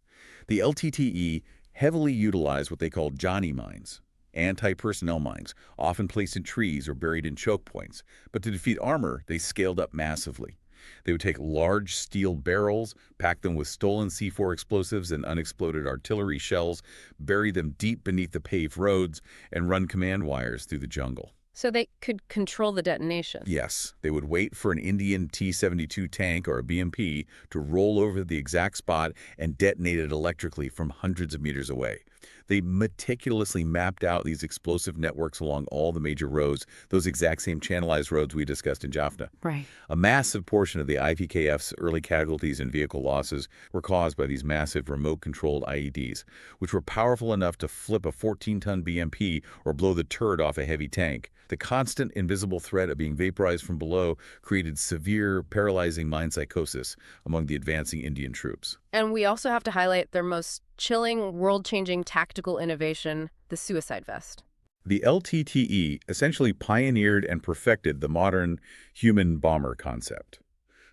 The LTTE heavily utilized what they called Johnny mines, anti-personnel mines, often placed in trees or buried in choke points. But to defeat armor, they scaled up massively. They would take large steel barrels, pack them with stolen C4 explosives and unexploded artillery shells, bury them deep beneath the paved roads, and run command wires through the jungle. So they could control the detonation. Yes, they would wait for an Indian T-72 tank or a BMP to roll over the exact spot and detonate it electrically from hundreds of meters away. They meticulously mapped out these explosive networks along all the major roads, those exact same channelized roads we discussed in Jaffna. Right. A massive portion of the IPKF's early casualties and vehicle losses were caused by these massive remote-controlled IEDs, which were powerful enough to flip a 14-ton BMP or blow the turret off a heavy tank. The constant invisible threat of being vaporized from below created severe, paralyzing mind psychosis among the advancing Indian troops. And we also have to highlight their most chilling, world-changing tactical innovation, the suicide vest. The LTTE essentially pioneered and perfected the modern human bomber concept.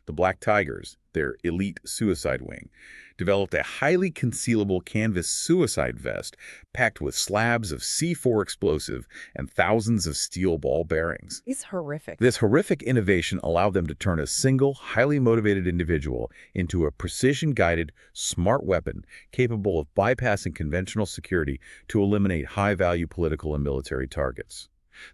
The Black Tigers, their elite suicide wing, developed a highly concealable canvas suicide vest packed with slabs of C4 explosive and thousands of steel ball bearings. It's horrific. This horrific innovation allowed them to turn a single, highly motivated individual into a precision-guided, smart weapon capable of bypassing conventional security to eliminate high-value political and military targets.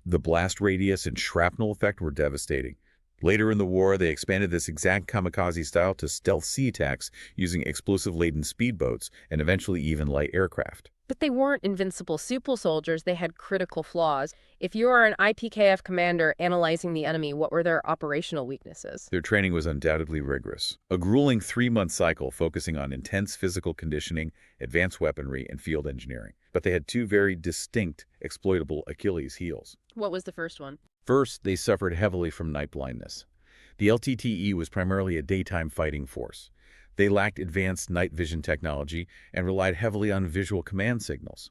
The blast radius and shrapnel effect were devastating. Later in the war, they expanded this exact kamikaze style to stealth sea attacks using explosive-laden speedboats and eventually even light aircraft. But they weren't invincible super soldiers. They had critical flaws. If you are an IPKF commander analyzing the enemy, what were their operational weaknesses? Their training was undoubtedly rigorous. A grueling 3-month cycle focusing on intense physical conditioning, advanced weaponry, and field engineering. But they had two very distinct, exploitable Achilles heels. What was the first one? First, they suffered heavily from night blindness. The LTTE was primarily a daytime fighting force. They lacked advanced night vision technology and relied heavily on visual command signals.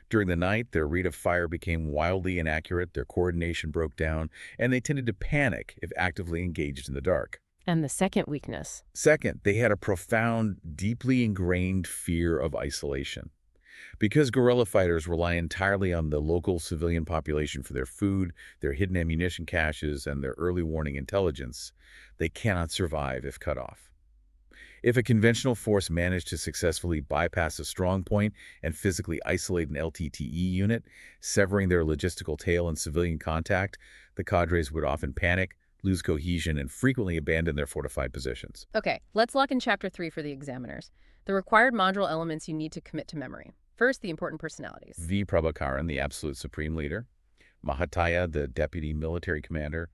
During the night, their rate of fire became wildly inaccurate, their coordination broke down, and they tended to panic if actively engaged in the dark. And the second weakness. Second, they had a profound, deeply ingrained fear of isolation. Because guerrilla fighters rely entirely on the local civilian population for their food, their hidden ammunition caches, and their early warning intelligence, they cannot survive if cut off. If a conventional force managed to successfully bypass a strong point and physically isolate an LTTE unit, severing their logistical tail in civilian contact, the cadres would often panic, lose cohesion, and frequently abandon their fortified positions. Okay, let's lock in Chapter 3 for the examiners. The required module elements you need to commit to memory. First, the important personalities. V. Prabhakaran, the absolute supreme leader, Mahataya, the deputy military commander,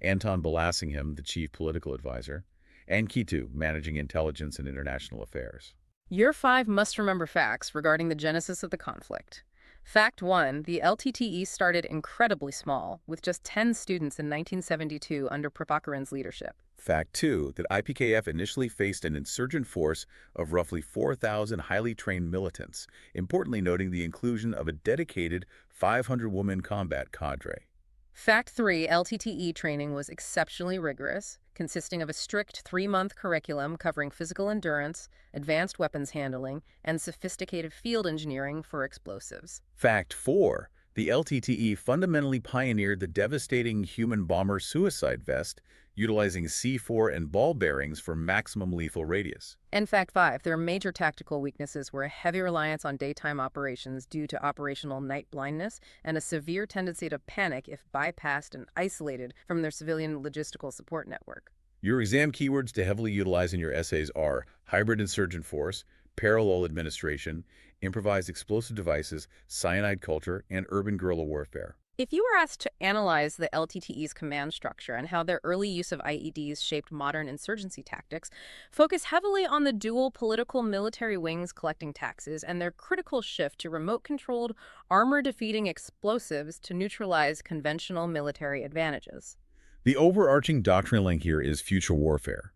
Anton Balasingham, the chief political advisor, and Kitu, managing intelligence and international affairs. Your 5 must-remember facts regarding the genesis of the conflict. Fact 1, the LTTE started incredibly small, with just 10 students in 1972 under Prabhakaran's leadership. Fact 2, that IPKF initially faced an insurgent force of roughly 4,000 highly trained militants, importantly noting the inclusion of a dedicated 500-woman combat cadre. Fact 3, LTTE training was exceptionally rigorous, consisting of a strict 3-month curriculum covering physical endurance, advanced weapons handling, and sophisticated field engineering for explosives. Fact 4, the LTTE fundamentally pioneered the devastating human bomber suicide vest, utilizing C4 and ball bearings for maximum lethal radius. And fact 5, their major tactical weaknesses were a heavy reliance on daytime operations due to operational night blindness and a severe tendency to panic if bypassed and isolated from their civilian logistical support network. Your exam keywords to heavily utilize in your essays are hybrid insurgent force, parallel administration, improvised explosive devices, cyanide culture, and urban guerrilla warfare. If you were asked to analyze the LTTE's command structure and how their early use of IEDs shaped modern insurgency tactics, focus heavily on the dual political military wings collecting taxes and their critical shift to remote-controlled, armor-defeating explosives to neutralize conventional military advantages. The overarching doctrinal link here is future warfare.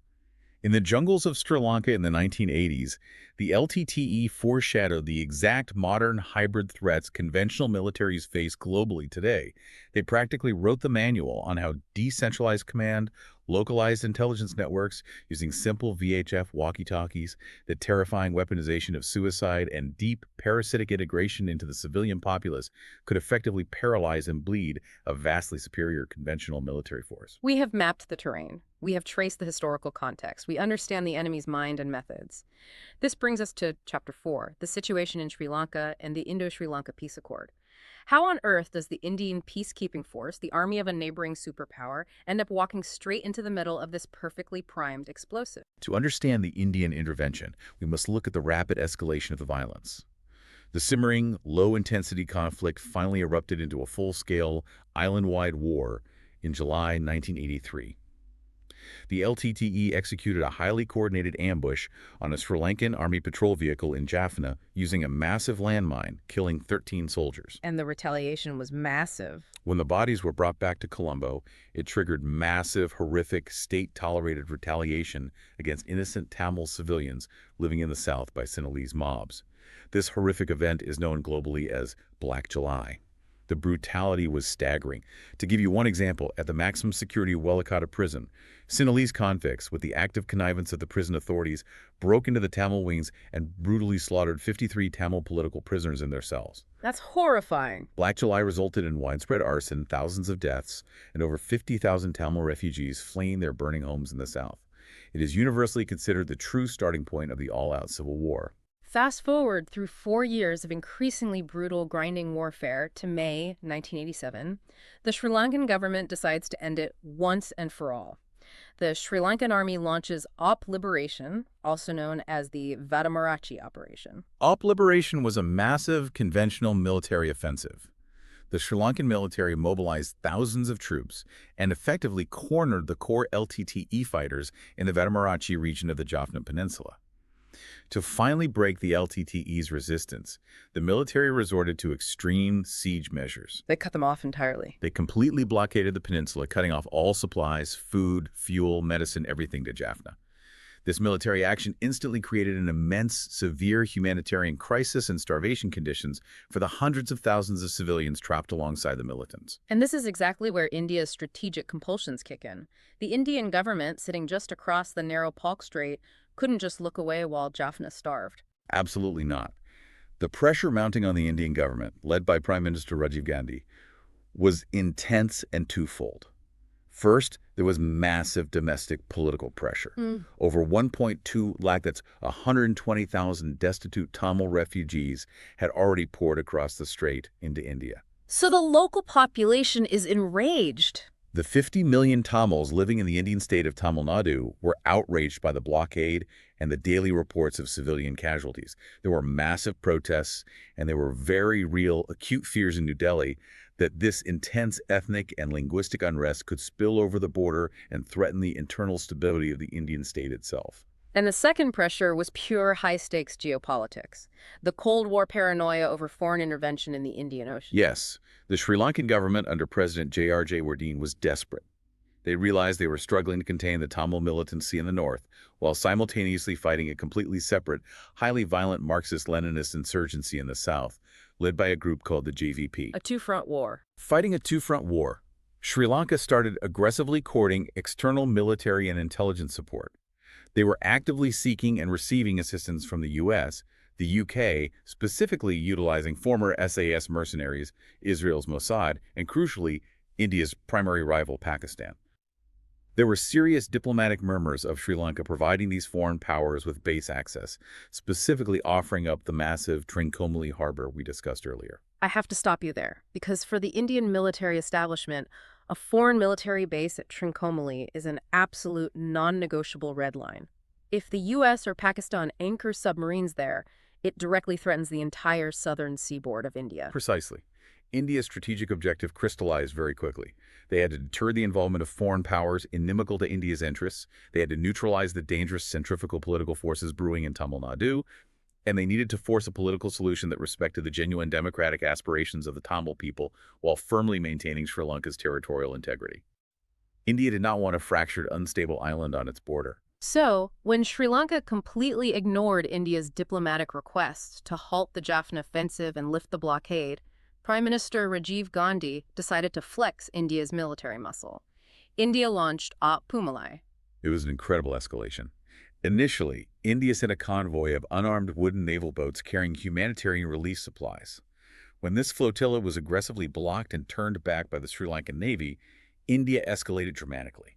In the jungles of Sri Lanka in the 1980s, the LTTE foreshadowed the exact modern hybrid threats conventional militaries face globally today. They practically wrote the manual on how decentralized command, localized intelligence networks using simple VHF walkie-talkies, the terrifying weaponization of suicide, and deep parasitic integration into the civilian populace could effectively paralyze and bleed a vastly superior conventional military force. We have mapped the terrain. We have traced the historical context. We understand the enemy's mind and methods. This brings us to Chapter 4, the situation in Sri Lanka and the Indo-Sri Lanka Peace Accord. How on earth does the Indian peacekeeping force, the army of a neighboring superpower, end up walking straight into the middle of this perfectly primed explosive? To understand the Indian intervention, we must look at the rapid escalation of the violence. The simmering, low-intensity conflict finally erupted into a full-scale, island-wide war in July 1983. The LTTE executed a highly coordinated ambush on a Sri Lankan Army patrol vehicle in Jaffna using a massive landmine, killing 13 soldiers. And the retaliation was massive. When the bodies were brought back to Colombo, it triggered massive, horrific, state-tolerated retaliation against innocent Tamil civilians living in the South by Sinhalese mobs. This horrific event is known globally as Black July. The brutality was staggering. To give you one example, at the maximum security Welakata prison, Sinhalese convicts, with the active connivance of the prison authorities, broke into the Tamil wings and brutally slaughtered 53 Tamil political prisoners in their cells. That's horrifying. Black July resulted in widespread arson, thousands of deaths, and over 50,000 Tamil refugees fleeing their burning homes in the South. It is universally considered the true starting point of the all-out civil war. Fast forward through 4 years of increasingly brutal, grinding warfare to May 1987, the Sri Lankan government decides to end it once and for all. The Sri Lankan army launches Op Liberation, also known as the Vadamarachi Operation. Op Liberation was a massive, conventional military offensive. The Sri Lankan military mobilized thousands of troops and effectively cornered the core LTTE fighters in the Vadamarachi region of the Jaffna Peninsula. To finally break the LTTE's resistance, the military resorted to extreme siege measures. They cut them off entirely. They completely blockaded the peninsula, cutting off all supplies, food, fuel, medicine, everything to Jaffna. This military action instantly created an immense, severe humanitarian crisis and starvation conditions for the hundreds of thousands of civilians trapped alongside the militants. And this is exactly where India's strategic compulsions kick in. The Indian government, sitting just across the narrow Palk Strait, couldn't just look away while Jaffna starved. Absolutely not. The pressure mounting on the Indian government, led by Prime Minister Rajiv Gandhi, was intense and twofold. First, there was massive domestic political pressure. Over 1.2 lakh, that's 120,000 destitute Tamil refugees had already poured across the strait into India. So the local population is enraged. The 50 million Tamils living in the Indian state of Tamil Nadu were outraged by the blockade and the daily reports of civilian casualties. There were massive protests, and there were very real, acute fears in New Delhi that this intense ethnic and linguistic unrest could spill over the border and threaten the internal stability of the Indian state itself. And the second pressure was pure high-stakes geopolitics, the Cold War paranoia over foreign intervention in the Indian Ocean. Yes, the Sri Lankan government under President J.R. Jaywardene was desperate. They realized they were struggling to contain the Tamil militancy in the north, while simultaneously fighting a completely separate, highly violent Marxist-Leninist insurgency in the south, led by a group called the JVP. A two-front war. Fighting a two-front war, Sri Lanka started aggressively courting external military and intelligence support. They were actively seeking and receiving assistance from the U.S., the U.K., specifically utilizing former SAS mercenaries, Israel's Mossad, and crucially, India's primary rival, Pakistan. There were serious diplomatic murmurs of Sri Lanka providing these foreign powers with base access, specifically offering up the massive Trincomalee harbor we discussed earlier. I have to stop you there, because for the Indian military establishment, a foreign military base at Trincomalee is an absolute non-negotiable red line. If the U.S. or Pakistan anchor submarines there, it directly threatens the entire southern seaboard of India. Precisely. India's strategic objective crystallized very quickly. They had to deter the involvement of foreign powers inimical to India's interests, they had to neutralize the dangerous centrifugal political forces brewing in Tamil Nadu, and they needed to force a political solution that respected the genuine democratic aspirations of the Tamil people while firmly maintaining Sri Lanka's territorial integrity. India did not want a fractured, unstable island on its border. So, when Sri Lanka completely ignored India's diplomatic requests to halt the Jaffna offensive and lift the blockade, Prime Minister Rajiv Gandhi decided to flex India's military muscle. India launched Op Pumalai. It was an incredible escalation. Initially, India sent a convoy of unarmed wooden naval boats carrying humanitarian relief supplies. When this flotilla was aggressively blocked and turned back by the Sri Lankan Navy, India escalated dramatically.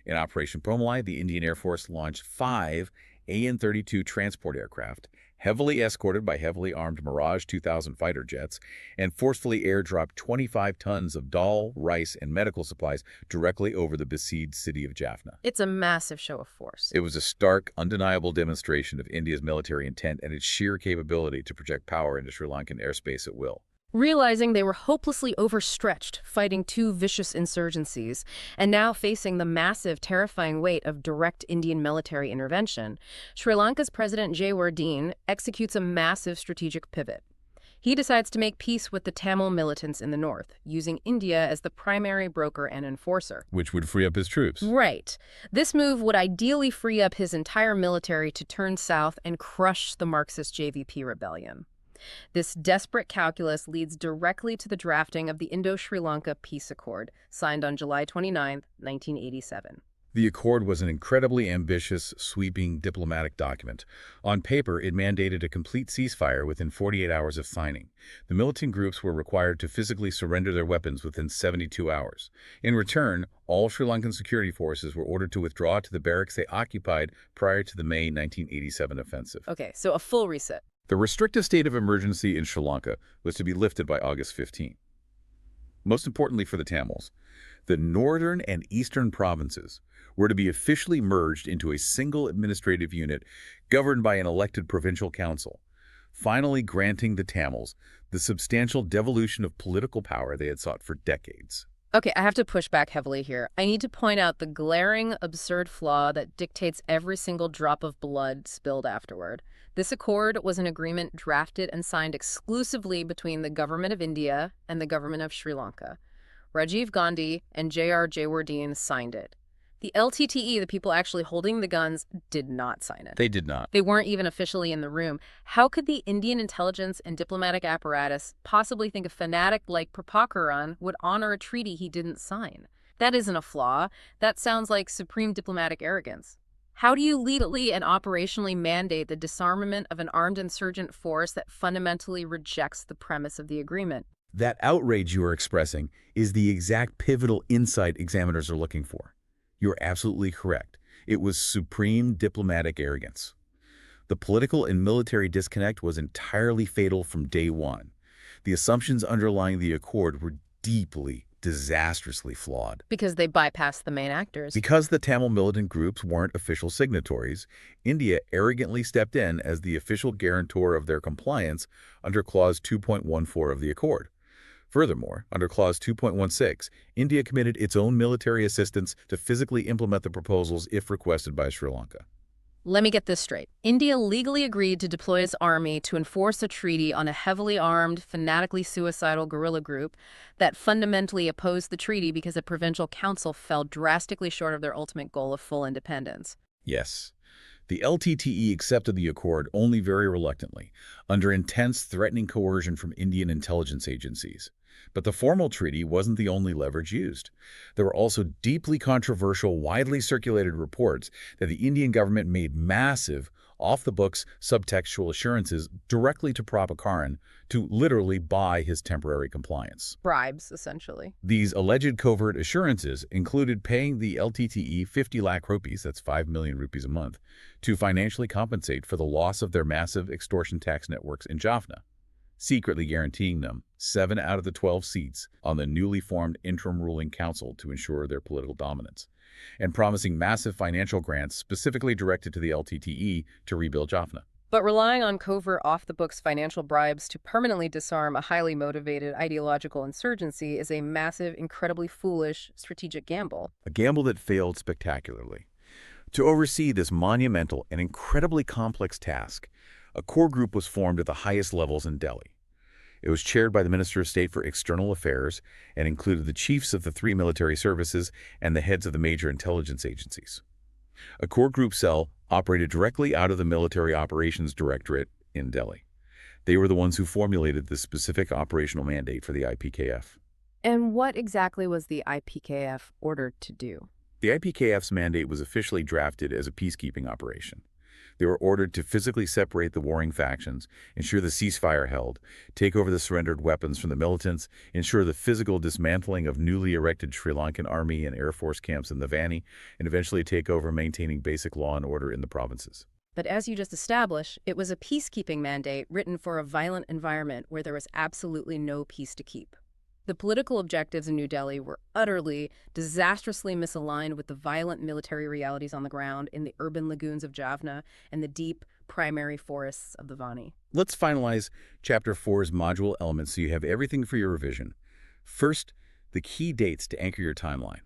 In Operation PAWAN, the Indian Air Force launched 5 AN-32 transport aircraft, heavily escorted by heavily armed Mirage 2000 fighter jets, and forcefully airdropped 25 tons of dal, rice, and medical supplies directly over the besieged city of Jaffna. It's a massive show of force. It was a stark, undeniable demonstration of India's military intent and its sheer capability to project power into Sri Lankan airspace at will. Realizing they were hopelessly overstretched, fighting two vicious insurgencies, and now facing the massive, terrifying weight of direct Indian military intervention, Sri Lanka's President Jaywardene executes a massive strategic pivot. He decides to make peace with the Tamil militants in the north, using India as the primary broker and enforcer. Which would free up his troops. Right. This move would ideally free up his entire military to turn south and crush the Marxist JVP rebellion. This desperate calculus leads directly to the drafting of the Indo-Sri Lanka Peace Accord, signed on July 29, 1987. The accord was an incredibly ambitious, sweeping diplomatic document. On paper, it mandated a complete ceasefire within 48 hours of signing. The militant groups were required to physically surrender their weapons within 72 hours. In return, all Sri Lankan security forces were ordered to withdraw to the barracks they occupied prior to the May 1987 offensive. Okay, so a full reset. The restrictive state of emergency in Sri Lanka was to be lifted by August 15. Most importantly for the Tamils, the northern and eastern provinces were to be officially merged into a single administrative unit governed by an elected provincial council, finally granting the Tamils the substantial devolution of political power they had sought for decades. Okay, I have to push back heavily here. I need to point out the glaring, absurd flaw that dictates every single drop of blood spilled afterward. This accord was an agreement drafted and signed exclusively between the government of India and the government of Sri Lanka. Rajiv Gandhi and J.R. Jaywardene signed it. The LTTE, the people actually holding the guns, did not sign it. They did not. They weren't even officially in the room. How could the Indian intelligence and diplomatic apparatus possibly think a fanatic like Prabhakaran would honor a treaty he didn't sign? That isn't a flaw. That sounds like supreme diplomatic arrogance. How do you legally and operationally mandate the disarmament of an armed insurgent force that fundamentally rejects the premise of the agreement? That outrage you are expressing is the exact pivotal insight examiners are looking for. You're absolutely correct. It was supreme diplomatic arrogance. The political and military disconnect was entirely fatal from day one. The assumptions underlying the accord were deeply, disastrously flawed. Because they bypassed the main actors. Because the Tamil militant groups weren't official signatories, India arrogantly stepped in as the official guarantor of their compliance under Clause 2.14 of the accord. Furthermore, under Clause 2.16, India committed its own military assistance to physically implement the proposals if requested by Sri Lanka. Let me get this straight. India legally agreed to deploy its army to enforce a treaty on a heavily armed, fanatically suicidal guerrilla group that fundamentally opposed the treaty because a provincial council fell drastically short of their ultimate goal of full independence. Yes. The LTTE accepted the accord only very reluctantly, under intense threatening coercion from Indian intelligence agencies. But the formal treaty wasn't the only leverage used. There were also deeply controversial, widely circulated reports that the Indian government made massive, off-the-books subtextual assurances directly to Prabhakaran to literally buy his temporary compliance. Bribes, essentially. These alleged covert assurances included paying the LTTE 50 lakh rupees, that's 5 million rupees a month, to financially compensate for the loss of their massive extortion tax networks in Jaffna, secretly guaranteeing them 7 out of the 12 seats on the newly formed interim ruling council to ensure their political dominance, and promising massive financial grants specifically directed to the LTTE to rebuild Jaffna. But relying on covert off-the-books financial bribes to permanently disarm a highly motivated ideological insurgency is a massive, incredibly foolish strategic gamble. A gamble that failed spectacularly. To oversee this monumental and incredibly complex task, a core group was formed at the highest levels in Delhi. It was chaired by the Minister of State for External Affairs and included the chiefs of the 3 military services and the heads of the major intelligence agencies. A core group cell operated directly out of the Military Operations Directorate in Delhi. They were the ones who formulated the specific operational mandate for the IPKF. And what exactly was the IPKF ordered to do? The IPKF's mandate was officially drafted as a peacekeeping operation. They were ordered to physically separate the warring factions, ensure the ceasefire held, take over the surrendered weapons from the militants, ensure the physical dismantling of newly erected Sri Lankan army and air force camps in the Vani, and eventually take over maintaining basic law and order in the provinces. But as you just established, it was a peacekeeping mandate written for a violent environment where there was absolutely no peace to keep. The political objectives in New Delhi were utterly, disastrously misaligned with the violent military realities on the ground in the urban lagoons of Jaffna and the deep, primary forests of the Vani. Let's finalize Chapter 4's module elements so you have everything for your revision. First, the key dates to anchor your timeline.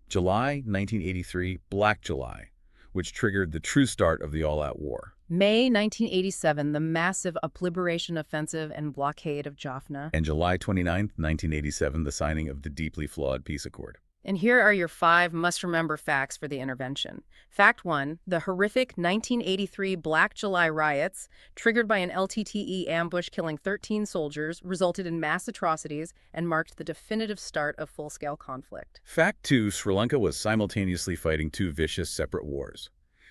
July 1983, Black July, which triggered the true start of the all-out war. May 1987, the massive upliberation offensive and blockade of Jaffna. And July 29, 1987, the signing of the deeply flawed peace accord. And here are your 5 must-remember facts for the intervention. Fact 1, the horrific 1983 Black July riots, triggered by an LTTE ambush killing 13 soldiers, resulted in mass atrocities and marked the definitive start of full-scale conflict. Fact 2, Sri Lanka was simultaneously fighting 2 vicious separate wars: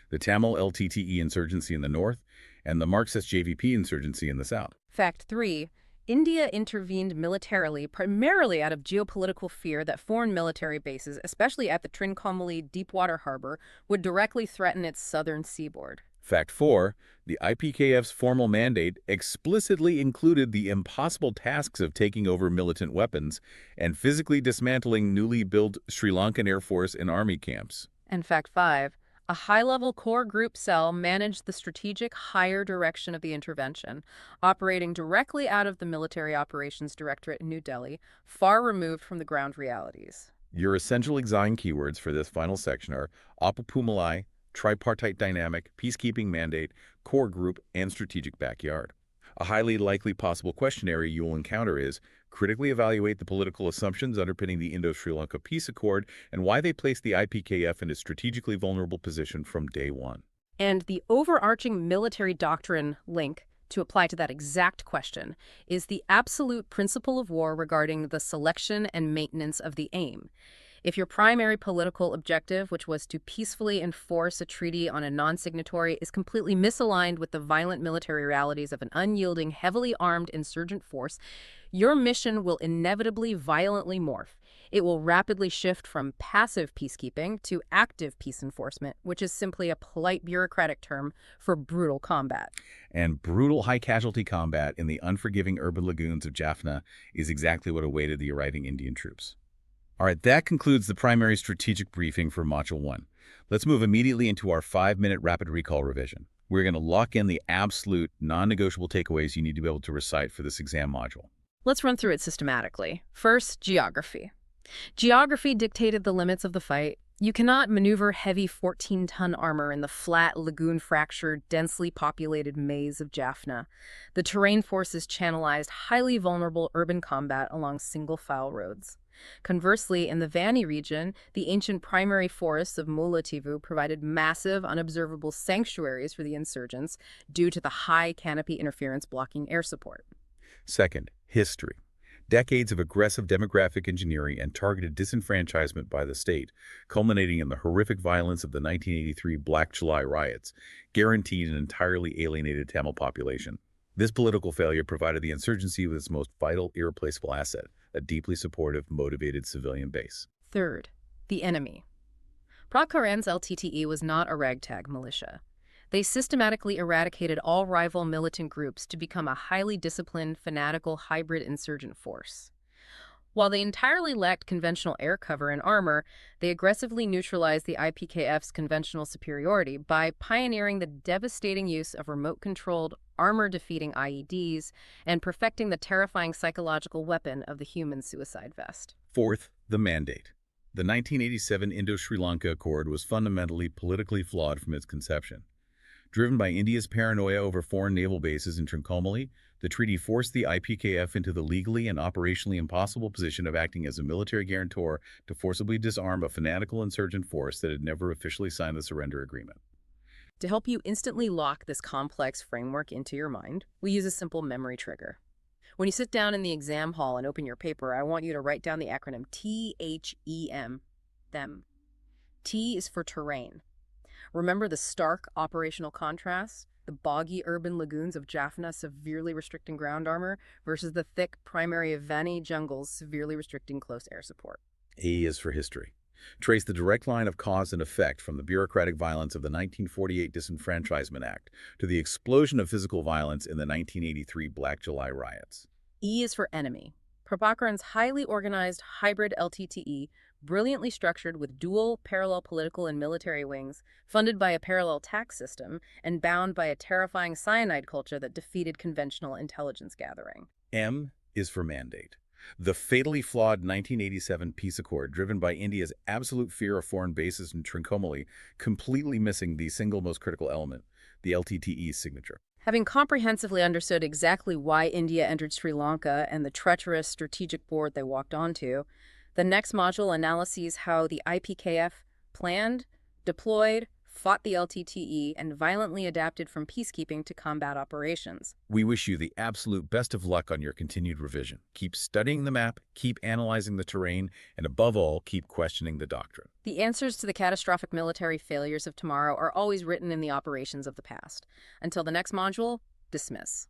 the Tamil LTTE insurgency in the north and the Marxist JVP insurgency in the south. Fact 3, India intervened militarily primarily out of geopolitical fear that foreign military bases, especially at the Trincomalee Deepwater Harbor, would directly threaten its southern seaboard. Fact 4, the IPKF's formal mandate explicitly included the impossible tasks of taking over militant weapons and physically dismantling newly built Sri Lankan Air Force and Army camps. And fact 5, a high-level core group cell managed the strategic higher direction of the intervention, operating directly out of the Military Operations Directorate in New Delhi, far removed from the ground realities. Your essential exam keywords for this final section are Apapumalai, tripartite dynamic, peacekeeping mandate, core group, and strategic backyard. A highly likely possible question area you will encounter is, critically evaluate the political assumptions underpinning the Indo-Sri Lanka Peace Accord and why they placed the IPKF in a strategically vulnerable position from day one. And the overarching military doctrine link to apply to that exact question is the absolute principle of war regarding the selection and maintenance of the aim. If your primary political objective, which was to peacefully enforce a treaty on a non-signatory, is completely misaligned with the violent military realities of an unyielding, heavily armed insurgent force, your mission will inevitably violently morph. It will rapidly shift from passive peacekeeping to active peace enforcement, which is simply a polite bureaucratic term for brutal combat. And brutal high-casualty combat in the unforgiving urban lagoons of Jaffna is exactly what awaited the arriving Indian troops. All right, that concludes the primary strategic briefing for Module 1. Let's move immediately into our 5-minute rapid recall revision. We're going to lock in the absolute, non-negotiable takeaways you need to be able to recite for this exam module. Let's run through it systematically. First, geography. Geography dictated the limits of the fight. You cannot maneuver heavy 14-ton armor in the flat, lagoon-fractured, densely populated maze of Jaffna. The terrain forces channelized highly vulnerable urban combat along single-file roads. Conversely, in the Vani region, the ancient primary forests of Mullaitivu provided massive, unobservable sanctuaries for the insurgents due to the high canopy interference blocking air support. Second, history. Decades of aggressive demographic engineering and targeted disenfranchisement by the state, culminating in the horrific violence of the 1983 Black July riots, guaranteed an entirely alienated Tamil population. This political failure provided the insurgency with its most vital, irreplaceable asset, a deeply supportive, motivated civilian base. Third, the enemy. Prabhakaran's LTTE was not a ragtag militia. They systematically eradicated all rival militant groups to become a highly disciplined, fanatical, hybrid insurgent force. While they entirely lacked conventional air cover and armor, they aggressively neutralized the IPKF's conventional superiority by pioneering the devastating use of remote-controlled, armor-defeating IEDs and perfecting the terrifying psychological weapon of the human suicide vest. Fourth, the mandate. The 1987 Indo-Sri Lanka Accord was fundamentally politically flawed from its conception. Driven by India's paranoia over foreign naval bases in Trincomalee, the treaty forced the IPKF into the legally and operationally impossible position of acting as a military guarantor to forcibly disarm a fanatical insurgent force that had never officially signed the surrender agreement. To help you instantly lock this complex framework into your mind, we use a simple memory trigger. When you sit down in the exam hall and open your paper, I want you to write down the acronym THEM, them. T is for terrain. Remember the stark operational contrast? The boggy urban lagoons of Jaffna severely restricting ground armor versus the thick primary Vani jungles severely restricting close air support. A is for history. Trace the direct line of cause and effect from the bureaucratic violence of the 1948 Disenfranchisement Act to the explosion of physical violence in the 1983 Black July riots. E is for enemy. Prabhakaran's highly organized hybrid LTTE, brilliantly structured with dual parallel political and military wings, funded by a parallel tax system, and bound by a terrifying cyanide culture that defeated conventional intelligence gathering. M is for mandate. The fatally flawed 1987 Peace Accord, driven by India's absolute fear of foreign bases in Trincomalee, completely missing the single most critical element, the LTTE signature. Having comprehensively understood exactly why India entered Sri Lanka and the treacherous strategic board they walked onto, the next module analyses how the IPKF planned, deployed, fought the LTTE, and violently adapted from peacekeeping to combat operations. We wish you the absolute best of luck on your continued revision. Keep studying the map, keep analyzing the terrain, and above all, keep questioning the doctrine. The answers to the catastrophic military failures of tomorrow are always written in the operations of the past. Until the next module, dismiss.